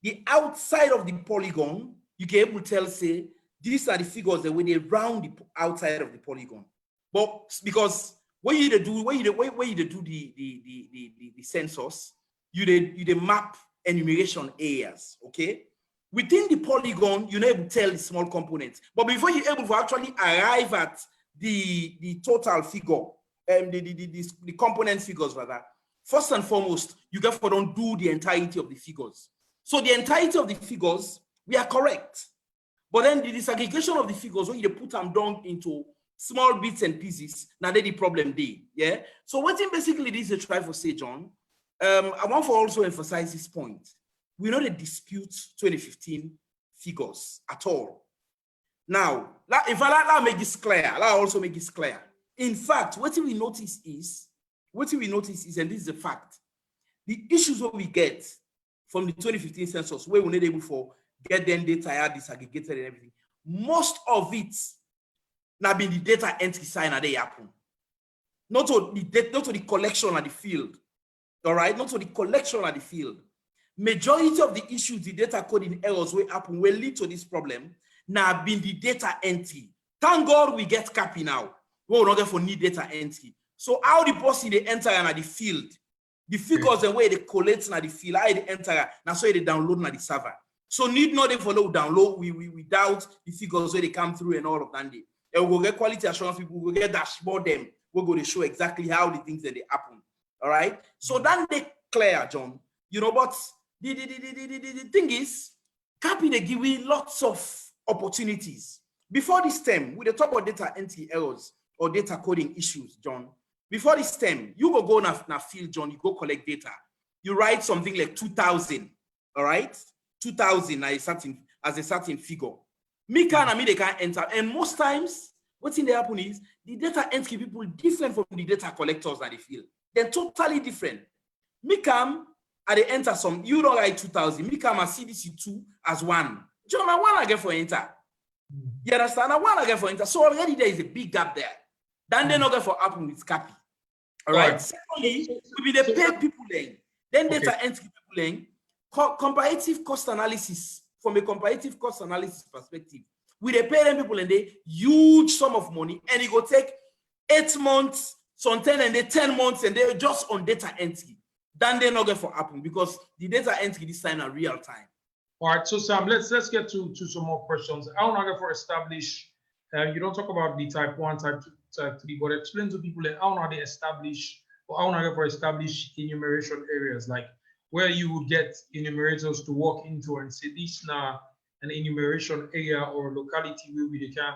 The outside of the polygon, you can able to tell say these are the figures that when they round the outside of the polygon. But because when you do the census, you map enumeration areas, okay? Within the polygon, you're able to tell the small components. But before you're able to actually arrive at the total figure, the component figures rather, first and foremost, you got to don't do the entirety of the figures. So the entirety of the figures, we are correct. But then the disaggregation of the figures, when you put them down into small bits and pieces, now they the problem there, yeah? So what in basically this is a try for say, John, I want to also emphasize this point. We know the dispute 2015 figures at all. Now, if I make this clear, I'll also make this clear. In fact, what we notice is, and this is a fact, the issues that we get from the 2015 census, where we're not able for get them data disaggregated and everything. Most of it now been the data entry side and they happen. Not to the collection at the field. All right, not to the collection at the field. Majority of the issues, the data coding errors will happen, will lead to this problem. Now been the data entry. Thank God we get copy now. We will not get for need data entry. So how the person they enter at the field, the figures and where they collect at the field, how they enter, now so they download at the server. So need not for no download without the figures where they come through and all of that. And we'll get quality assurance people, we'll get dashboard them. We're going to show exactly how the things that they happen. All right. So then they clear, John. You know, but the thing is, copy they give you lots of opportunities. Before this term, with the top of data entry errors or data coding issues, John, before this term, you go na field, John, you go collect data. You write something like 2,000, all right? 2,000 as a certain figure. Me they can't enter. And most times, what's in the happen is the data entry people different from the data collectors that they feel. They're totally different. Me come at the enter some, you don't write 2,000. Me come and see this 2 as 1. John, I want to get for enter. You understand? I want to get for enter. So already there is a big gap there. Then they not get for happen with copy. All right. Secondly, we be the pay people then. Then data entry people then. Comparative cost analysis, from a comparative cost analysis perspective, we they pay them people and they huge sum of money, and it will take 8 months, some 10 and they 10 months, and they're just on data entry. Then they not get for happen because the data entry this time are real time. All right, so Sam, let's get to some more questions. I want to get for establish. You don't talk about the type 1, type 2, type 3, but explain to people that how they establish, or I want to get for establish enumeration areas, like where you would get enumerators to walk into and say this now an enumeration area or locality where they can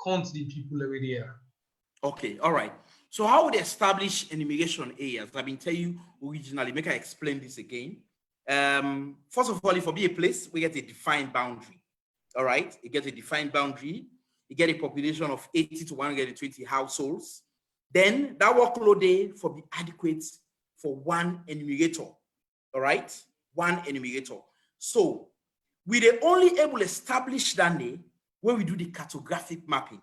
count the people over there. Okay, all right. So how would they establish enumeration areas? I've been telling you originally. Make I explain this again. First of all, if it be a place, we get a defined boundary. All right, you get a defined boundary. You get a population of 80 to 120 households. Then that workload day for be adequate for one enumerator. All right, one enumerator. So we are only able to establish that day when we do the cartographic mapping,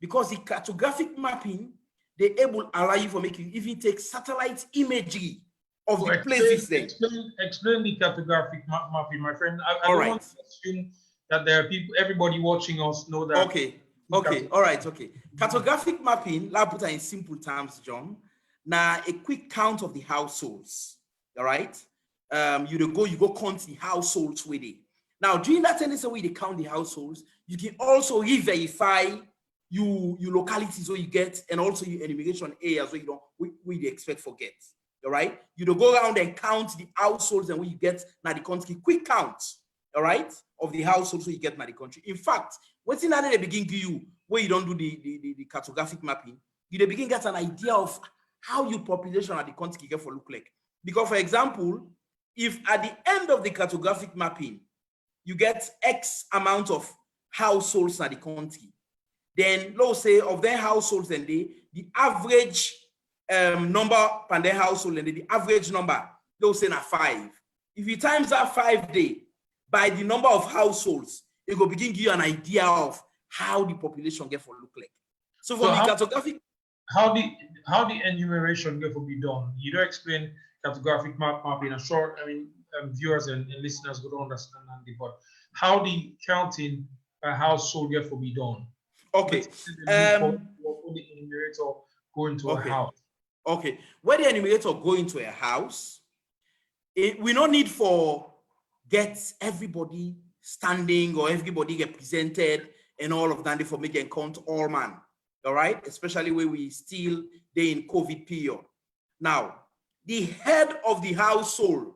because the cartographic mapping they able allow you for making even take satellite imagery of the places there. Explain the cartographic mapping, my friend. I don't want to assume that there are people, everybody watching us know that. Okay, all right, okay. Cartographic mapping, let's put it in simple terms, John. Now, a quick count of the households, all right? You go count the households with it. Now, during that tendency way they count the households, you can also re-verify your localities where you get, and also your enumeration areas where you don't, we expect forget. All right, you don't go around and count the households and when you get now the country, quick count, all right, of the households where you get now the country. In fact, what's in that they begin to you where you don't do the cartographic mapping, you begin get an idea of how your population at the country get for look like. Because for example, if at the end of the cartographic mapping you get X amount of households at the country, then let's say of their households and the average number per their household and the average number, let's say 5. If you times that 5 day by the number of households, it will begin to give you an idea of how the population get for look like. So for the cartographic, how the enumeration get to be done? You don't explain cartographic mapping. I'm sure viewers and listeners would understand that, but how the counting by household get to be done? Okay. The enumerator go into a house. Okay. When the enumerator go into a house, we don't need for get everybody standing or everybody get presented and all of that for making count all man. All right, especially when we still they in COVID period. Now, the head of the household,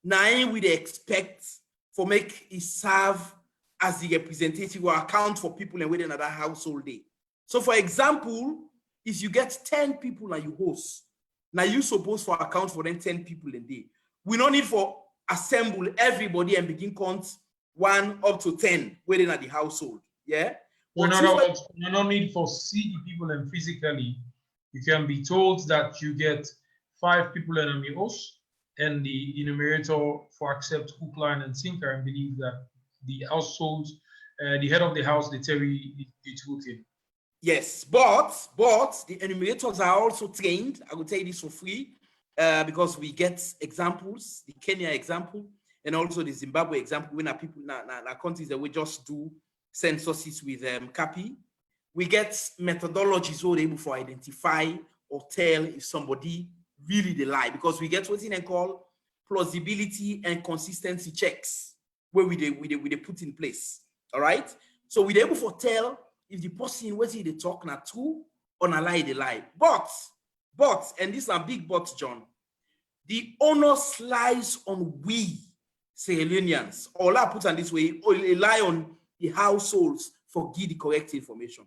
now we expect for make it serve as the representative or account for people and within another household day. So for example, if you get 10 people and you host, now you supposed to account for them 10 people a day. We don't need for assemble everybody and begin count 1 up to 10 within at the household. Yeah. In other words, you don't need for see the people and physically. You can be told that you get 5 people in a house, and the enumerator for accept hook, line, and sinker and believe that the household, the head of the house, the Terry, the two thing. Yes, but the enumerators are also trained. I will tell you this for free because we get examples, the Kenya example, and also the Zimbabwe example, when people countries that we just do censuses with CAPI. We get methodologies where they're able to identify or tell if somebody really they lie, because we get what they call plausibility and consistency checks where we put in place. All right. So we're able to tell if the person what they talk na true or na lie they lie. But and this is a big but, John. The onus lies on we Sierra Leoneans, or I put on this way, or rely on the households for give the correct information.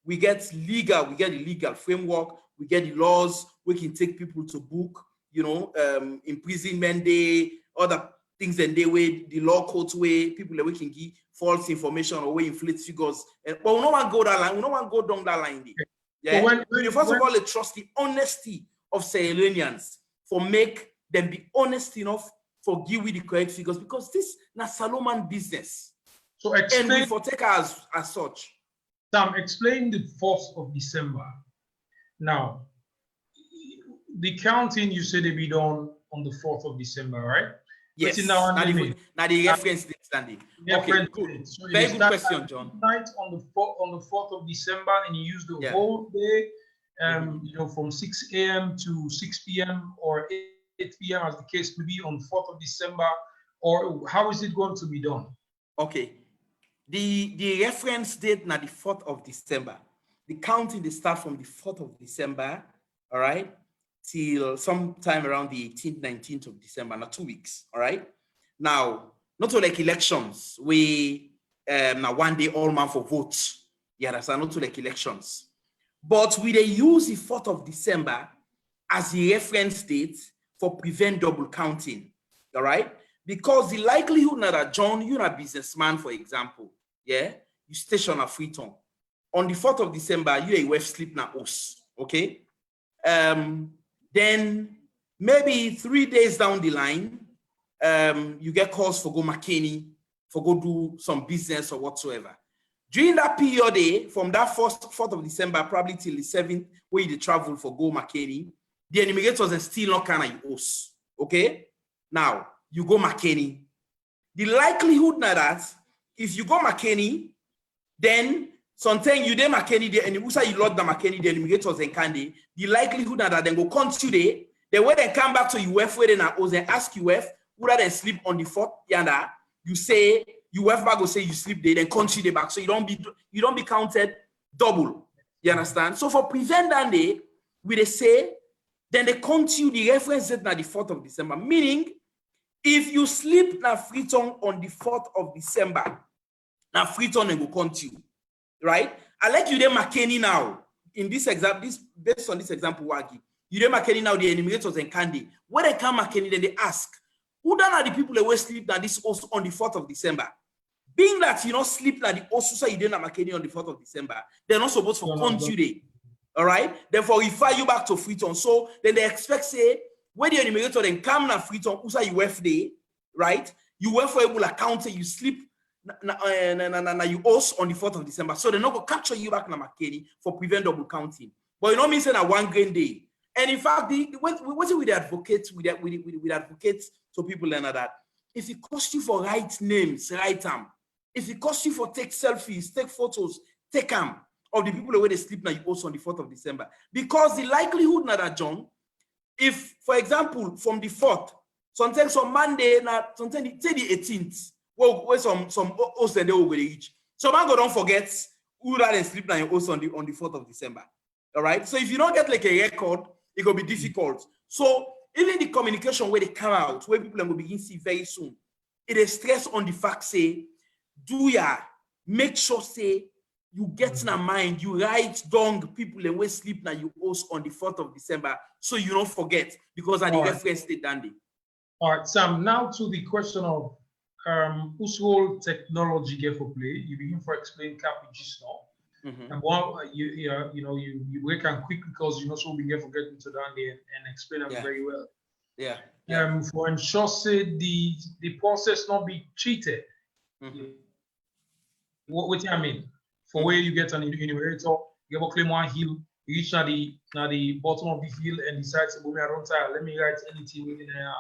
We get the legal framework, we get the laws, we can take people to book, imprisonment day, other things and they way, the law court way, people that we can give false information or we inflate figures. But we don't want to go that line, we don't want to go down that line. Yeah. So first of all, let's trust the honesty of Sierra Leoneans for make them be honest enough for give we the correct figures, because this na Solomon business. So explain, and we for take as such. Sam, explain the 4th of December. Now, the counting you said they be done on the 4th of December, right? Yes. Now the reference date standing. Okay, good. So very good question, John. Night on the 4th of December, and you use the whole day, from 6 a.m. to 6 p.m. or 8 p.m. as the case may be on the 4th of December, or how is it going to be done? Okay. The reference date na the 4th of December. The counting they start from the 4th of December, all right, till sometime around the 18th, 19th of December, now 2 weeks, all right? Now, not to like elections, we now one day all man for votes. Yeah, that's not to like elections. But we they use the 4th of December as the reference date for prevent double counting, all right? Because the likelihood now that John, you're a businessman, for example, yeah, you station a Freetown. On the 4th of December, you a web sleep na us, okay? Then maybe 3 days down the line, you get calls for go McKinney, for go do some business or whatsoever. During that period, from that 4th of December, probably till the 7th, where you travel for go McKinney, the enumerators are still not kind of us, okay? Now, you go McKinney. The likelihood now that if you go McKinney, then sometimes you dey McKinney, and you say you load the McKinney, the enumerators and candy, the likelihood now that then go come today, then when they come back to UF, where they now ask UF, whether they sleep on the 4th, yanda, you say, UF back go say you sleep there, then continue back. So you don't be counted double. You understand? So for prevent that day, we they say, then they continue the reference date na the 4th of December, meaning if you sleep na Freetown on the 4th of December, na Freetown and go continue, right? I let you dey McKinney now. In this example, based on this example, Wagi, you dey McKinney now, the enumerators and candy. When they come McKinney, then they ask, who done are the people that will sleep na this also on the 4th of December? Being that you don't sleep na the also say you dey na McKinney on the 4th of December, they're not supposed to continue. All right? Therefore, refer you back to Freetown. So then they expect say, when the enumerator then come na Freetown, usa UF day, right? UF for able account you sleep you also on the 4th of December. So they're not going to capture you back na McKinney for prevent double counting. But you know mean saying that one grain day. And in fact, what's it with the advocates, with advocates to people like that? If it costs you for write names, write them. If it costs you for take selfies, take photos, take them of the people where they sleep now you also on the 4th of December. Because the likelihood now that John, if, for example, from the 4th, sometimes on Monday, sometimes say the 18th, where some hosts and they will reach. So man, don't forget who rather sleep now also on the 4th of December. All right. So if you don't get like a record, it will be difficult. So even the communication where they come out, where people will begin to see very soon, it is stress on the fact say, do ya make sure say you get in a mind, you write down people and we sleep now you host on the 4th of December, so you don't forget, because at the reference date dandy. All right, Sam, now to the question of whose role technology get for play. You begin for explain CAPG now. And one you break and quick because you know so we get for getting to down there and explain them very well. For ensure say the process not be cheated. What I mean? For where you get an enumerator, you have a claim one hill, you reach at the bottom of the hill and decide to go around time. Let me write anything within there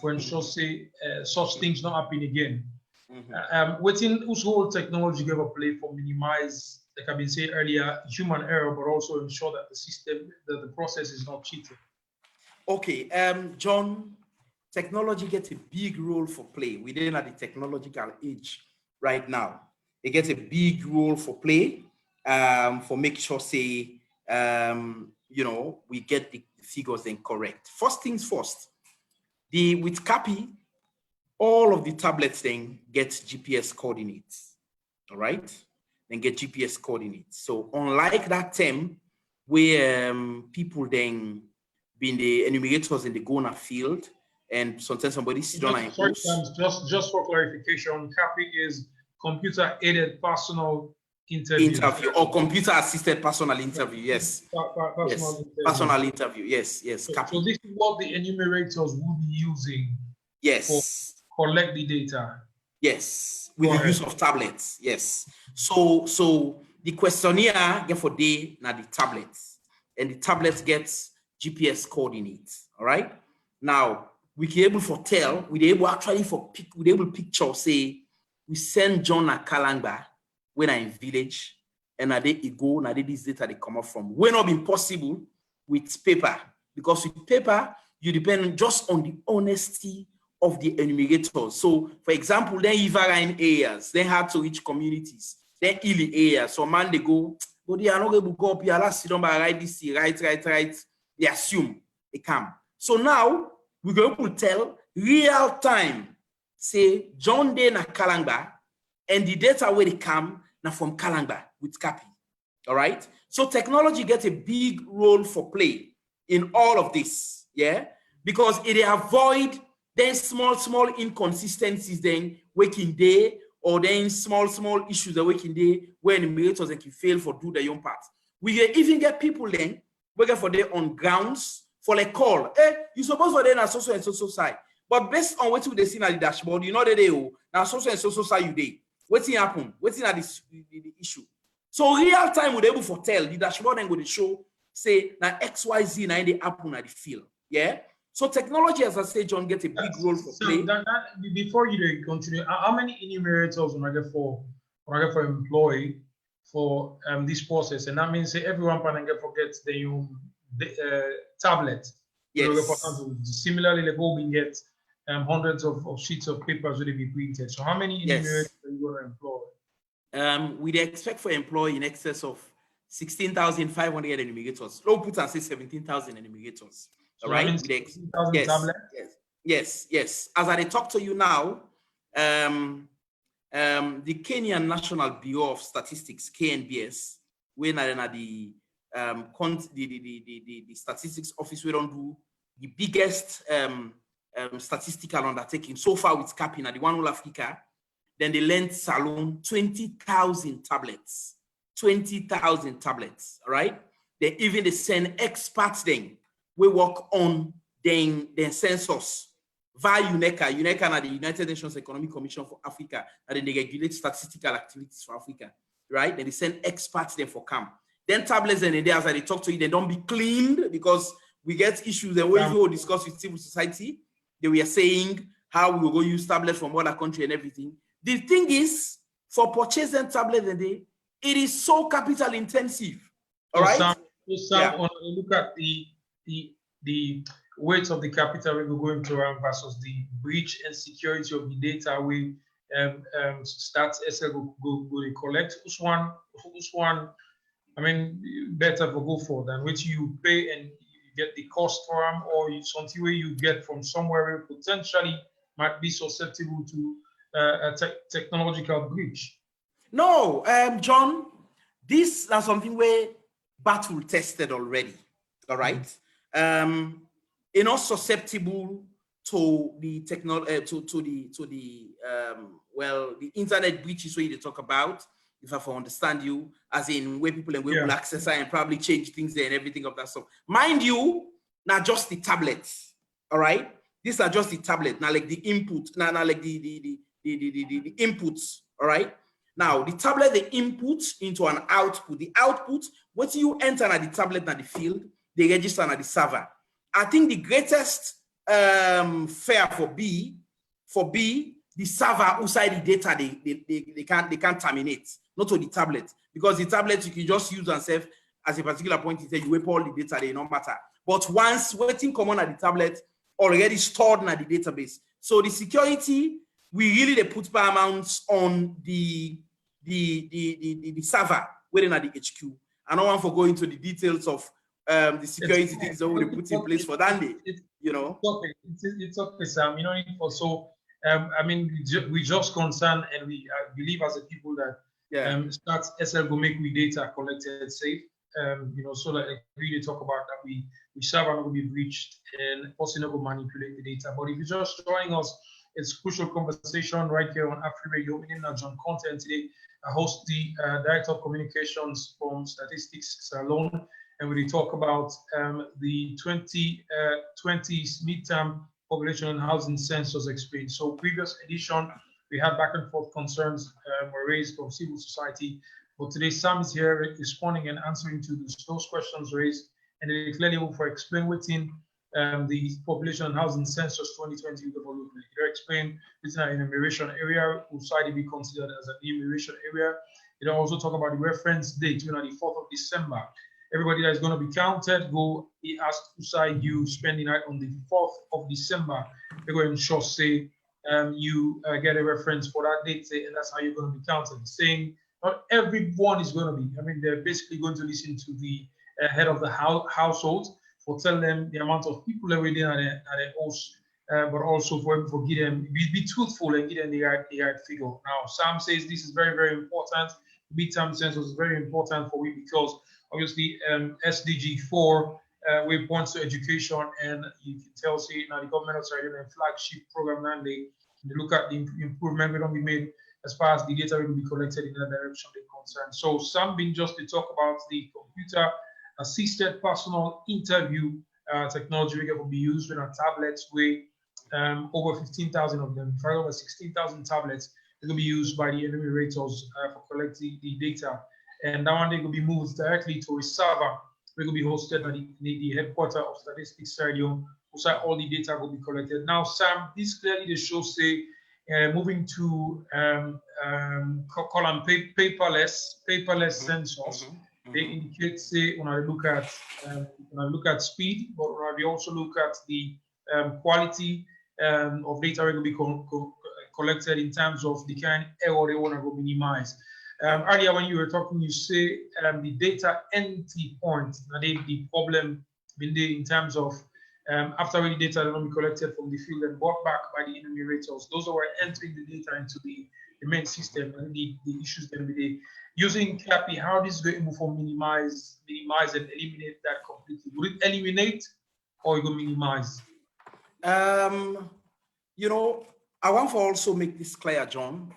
for ensure say such things not happen again. Within whose whole technology give a play for minimize, like I've been saying earlier, human error, but also ensure that the system, that the process is not cheated. Okay, John, technology gets a big role for play. We're at the technological age right now. It gets a big role for play for make sure, say, you know, we get the figures then correct. First things first, with CAPI, all of the tablets then get GPS coordinates, all right? Then get GPS coordinates. So unlike that term where people then being the enumerators in the Gona field, and sometimes somebody sit on and just for clarification, CAPI is computer-aided personal interview or computer-assisted personal interview. Yes, personal interview. Yes. So this is what the enumerators will be using. Yes. For collect the data. Yes, with the use of tablets. Yes. So the questionnaire get for day now the tablets, and the tablets gets GPS coordinates. All right. Now we can able for tell. We able actually for pick. We able picture say we send John a Kalangba when I'm in village, and na they go na they this data they come up from. Will not be possible with paper, because with paper you depend just on the honesty of the enumerators. So, for example, then riverine areas, then hard to reach communities, then hilly areas. So man they go, but they are not able to go up here. Let's sit down by write this, right. They assume they come. So now we're going to tell real time, say John Day na Kalangba, and the data where they come now from Kalangba with CAPI. All right. So technology gets a big role for play in all of this, yeah, because it avoid then small inconsistencies then waking day, or then small issues that waking day where enumerators that can fail for do their own part. We even get people then working for their on grounds for like call. You suppose for them social and social side, but based on what they see at the dashboard, you know that they now social and social side you day. What's happen? What's in the issue? So real time would able to tell the dashboard and go to show say now XYZ now they happen at the field. Yeah. So technology, as I say, John, gets a big role for play. Before you continue, how many enumerators when I get for employee for this process? And that means everyone can get forgets the tablet. Yes. Similarly, the go we get hundreds of sheets of papers will be printed. So how many enumerators are you going to employ? We'd expect for employee in excess of 16,500 enumerators. Low put and say 17,000 enumerators. So all right. Yes. As I talk to you now, the Kenyan National Bureau of Statistics (KNBS), when the statistics office, we don't do the biggest statistical undertaking so far with CAPI, the one in Africa. Then they lent Salon 20,000 tablets. 20,000 tablets. All right. They send experts then. We work on the census via UNECA. UNECA are the United Nations Economic Commission for Africa, and they regulate statistical activities for Africa, right? Then they send experts there for camp. Then tablets and the as I talk to you, they don't be cleaned because we get issues. And when we discuss with civil society, they were saying how we will go use tablets from other country and everything. The thing is, for purchasing tablets and it is so capital intensive. All right. Look at the weight of the capital we're going to run versus the breach and security of the data we start SL go collect. Which one I mean better for go for than which you pay and you get the cost for them, or something where you get from somewhere where potentially might be susceptible to a technological breach. No, John, this is something where battle tested already. All right. Not susceptible to the the internet breaches where they talk about, if I understand you, as in where people will access and probably change things there and everything of that stuff. Mind you, not just the tablets. All right. These are just the tablet. Now like the input, now like the the inputs, all right? Now, the tablet, the input into an output. The output, what you enter at the tablet at the field, they register at the server. I think the greatest fair for B, the server outside the data, they can't terminate, not to the tablet, because the tablet you can just use and save as a particular point in time, you wipe all the data, they don't matter. But once waiting common at the tablet, already stored in the database. So the security, we really put paramount on the server within at the HQ. I don't want to go into the details of the security things that we put in place for that day. You know, it's okay, Sam. You know, also, I mean, we just concerned, and we believe as a people that start SL go make we data collected safe. You know, so that we really talk about that we server will be breached and also not go manipulate the data. But if you're just joining us, it's crucial conversation right here on AfriRadio. My name is John Konteh, and today I host the Director of Communications from Statistics Salon, and we talk about the 2020 Mid-term Population and Housing Census explained. So previous edition, we had back and forth concerns were raised from civil society, but today Sam is here responding and answering to those questions raised, and they clearly will for explain within the Population and Housing Census 2020 development. They explain within an enumeration area, which side be considered as an enumeration area. They also talk about the reference date, you know, the 4th of December. Everybody that is going to be counted, he asked who side you spend the night on the 4th of December. They're going to ensure, say, you get a reference for that date, and that's how you're going to be counted. Saying not everyone is going to be, I mean, they're basically going to listen to the head of the household for tell them the amount of people that we're in at a host, but also for give them, be truthful and give them the right figure. Now, Sam says this is very, very important. Mid-term census is very important for we because obviously SDG 4 we point to education, and you can tell say now the government is already a flagship program, and they look at the improvement we don't be made as far as the data will be collected in that direction they're concerned. So Sam been just to talk about the computer assisted personal interview technology we will be used with our tablets with over 15,000 of them, over 16,000 tablets that will be used by the enumerators for collecting the data. And that one they will be moved directly to a server. We will be hosted at the headquarters of Statistics Radio, so all the data will be collected. Now, Sam, this clearly the show say moving to call them paperless census. They indicate say when I look at speed, but when we also look at the quality of data will be collected in terms of the kind of error they want to go minimize. Earlier when you were talking, you say the data entry point, the problem been there in terms of after the data that will be collected from the field and brought back by the enumerators, those who are entering the data into the main system, and the issues can be there. Using CAPI, how this is going to for minimize and eliminate that completely? Would it eliminate or it will minimize? You know, I want to also make this clear, John.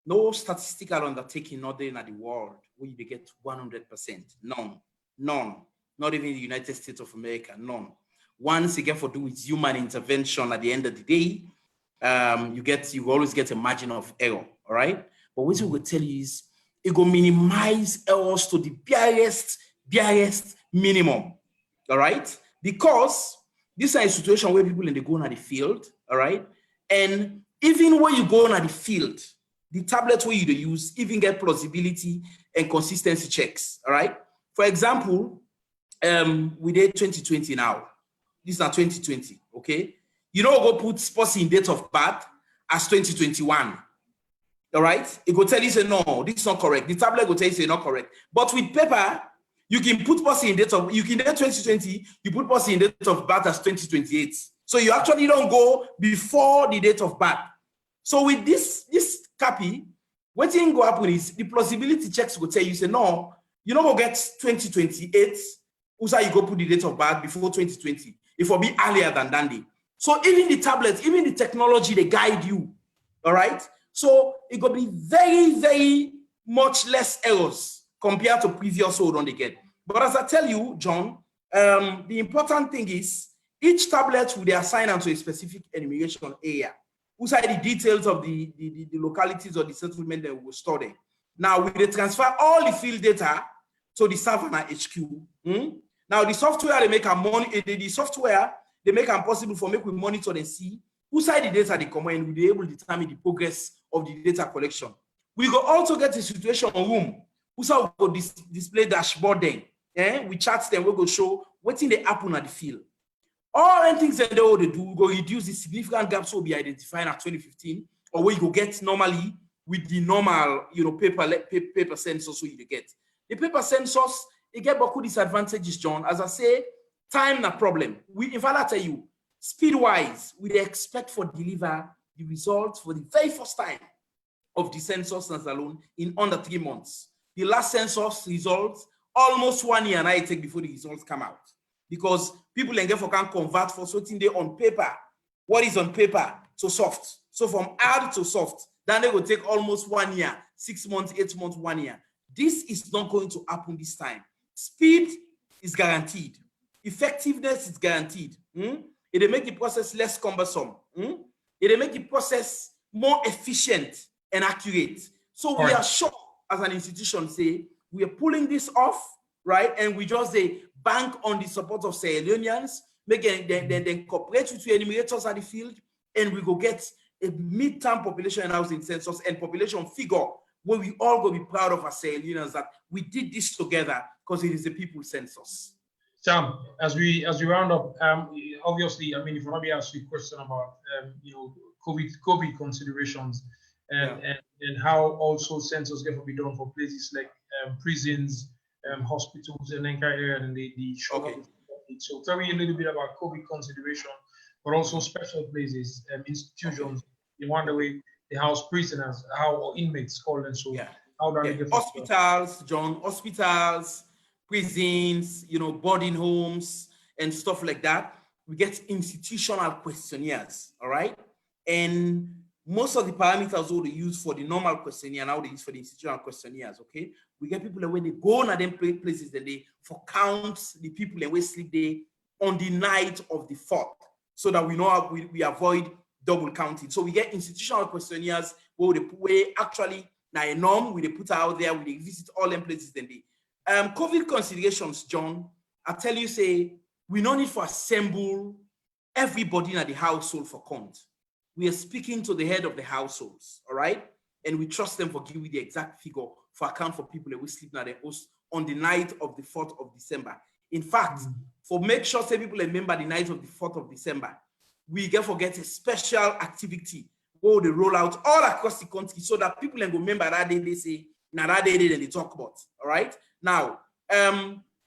No statistical undertaking not there in the world where you get 100%. None. Not even the United States of America. None. Once you get for do with human intervention at the end of the day, you always get a margin of error. All right. But what we will tell you is it will minimize errors to the barest minimum. All right. Because this is a situation where people they go on the field. All right. And even when you go on the field, the tablets where you use even get plausibility and consistency checks. All right. For example, we did 2020 now. This is not 2020. Okay. You know, go put person in date of birth as 2021. All right. It will tell you say no, this is not correct. The tablet will tell you say not correct. But with paper, you can put person in date of, you can date 2020, you put person in date of birth as 2028. So you actually don't go before the date of birth. So with this copy, what thing go happen is the plausibility checks will tell you say no, you don't go get 2028. Also, you go put the date of birth before 2020. It will be earlier than that day. So even the tablets, even the technology, they guide you. All right. So it will be very, very much less errors compared to previous hold on again. But as I tell you, John, the important thing is each tablet will be assigned to a specific enumeration area. Usai the details of the localities or the settlement that we will store there. Now we transfer all the field data to the Savannah HQ. Now the software they make them possible for make we monitor and see usai the data they come and we'll be able to determine the progress of the data collection. We go also get a situation room. Usai will go display dashboard then. We charts them, we go show what's in the happen at the field. All the things that they do, we go reduce the significant gaps will be identified at 2015, or where you go get normally with the normal, paper census you get. The paper census, it get beaucoup disadvantages, John. As I say, time na problem. In fact, I tell you, speed-wise, we expect for deliver the results for the very first time of the census alone in under 3 months. The last census results, almost 1 year and I take before the results come out. Because people can convert for something they on paper. What is on paper to soft? So from hard to soft, then they will take almost 1 year, 6 months, 8 months, 1 year. This is not going to happen this time. Speed is guaranteed. Effectiveness is guaranteed. It'll make the process less cumbersome. It'll make the process more efficient and accurate. So we are sure as an institution say, we are pulling this off, right? And we just say, bank on the support of Sierra Leoneans, then cooperate with the enumerators at the field, and we go get a mid-term population and housing census and population figure where we all go be proud of our Sierra Leoneans that we did this together because it is a people census. Sam, as we round up, obviously, I mean, if I may ask you a question about COVID considerations and how also census get to be done for places like prisons, hospitals, and and the okay. So tell me a little bit about COVID consideration, but also special places, institutions. In one way, they house prisoners, how inmates call them. So how do they get hospitals, John, hospitals, prisons, boarding homes and stuff like that. We get institutional questionnaires, all right? And most of the parameters all they use for the normal questionnaire now they use for the institutional questionnaires, okay? We get people that when they go on them places that they for count the people that we sleep there on the night of the 4th, so that we know how we avoid double counting. So we get institutional questionnaires where they actually now a norm we they put out there, we they visit all them places then they. COVID considerations, John, I tell you, say, we no need to assemble everybody in the household for count. We are speaking to the head of the households, all right? And we trust them for giving the exact figure for account for people that we sleep now on the night of the 4th of December. In fact, for make sure say people remember the night of the 4th of December, we get a special activity where they roll out all across the country so that people can remember that day they say, now that day they talk about, all right? Now,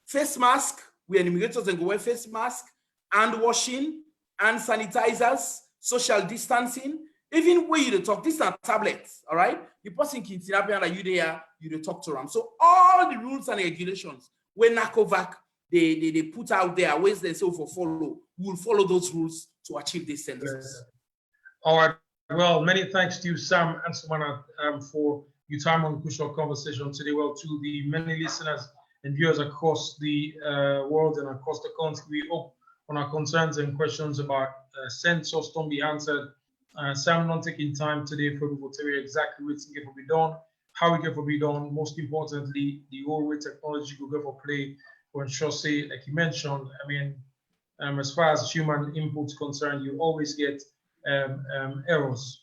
face mask, we enumerators and go wear face mask, hand washing, hand sanitizers, social distancing, even when you talk, these are tablets, all right? The person can sit up and you there, you talk to them. So all the rules and regulations, when NACOVAC, they put out there, ways they say for follow, we will follow those rules to achieve this census. All right. Well, many thanks to you, Sam Ansumana, for your time on Crucial Conversation today. Well, to the many listeners and viewers across the world and across the country, we hope on our concerns and questions about census don't be answered. Sam not taking time today for to tell you exactly what's going to be done, how it can be done. Most importantly, the whole way technology will go for play to ensure, say, like you mentioned, I mean, as far as human input's concerned, you always get errors.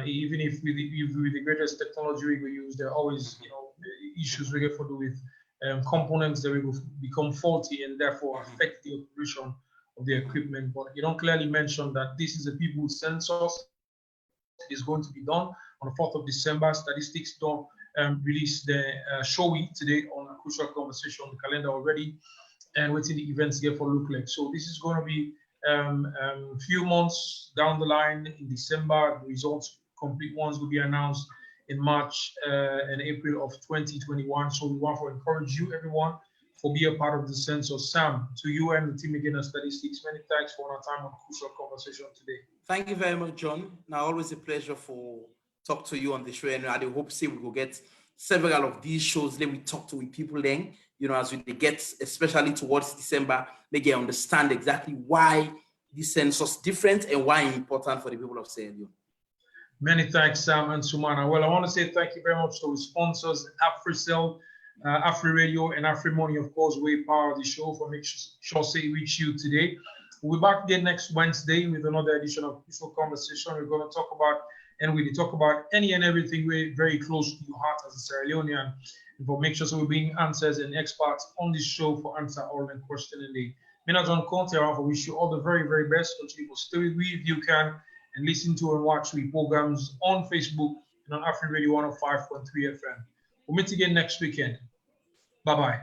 Even if with the greatest technology we will use, there are always issues we get to do with components that will become faulty and therefore affect the operation of the equipment. But you don't clearly mention that this is a people's census. It is going to be done on the 4th of December. Statistics don't release the show week today on a Crucial Conversation on the calendar already, and waiting the events here for look like. So this is going to be few months down the line in December. The results, complete ones, will be announced in March and April of 2021. So we want to encourage you, everyone, for be a part of the census. Sam, to you and the team again at Statistics, many thanks for our time on Crucial Conversation today. Thank you very much, John. Now, always a pleasure for talk to you on the show, and I hope say we will get several of these shows that we talk to with people then, as we get, especially towards December, they get understand exactly why the census different and why it's important for the people of Sierra Leone. Many thanks, Sam and Sumana. Well, I want to say thank you very much to our sponsors, AfriCell, Afri Radio, and Afri Money, of course, way power of the show for make sure say reach you today. We'll be back again next Wednesday with another edition of Peaceful Conversation. We're going to talk about, and we talk about any and everything very close to your heart as a Sierra Leonean. And for make sure so we bring answers and experts on this show for answer all the questions in the. John Konteh, I wish you all the very best. Continue to stay with me if you can and listen to and watch the programs on Facebook and on Afri Radio 105.3 FM. We'll meet again next weekend. Bye-bye.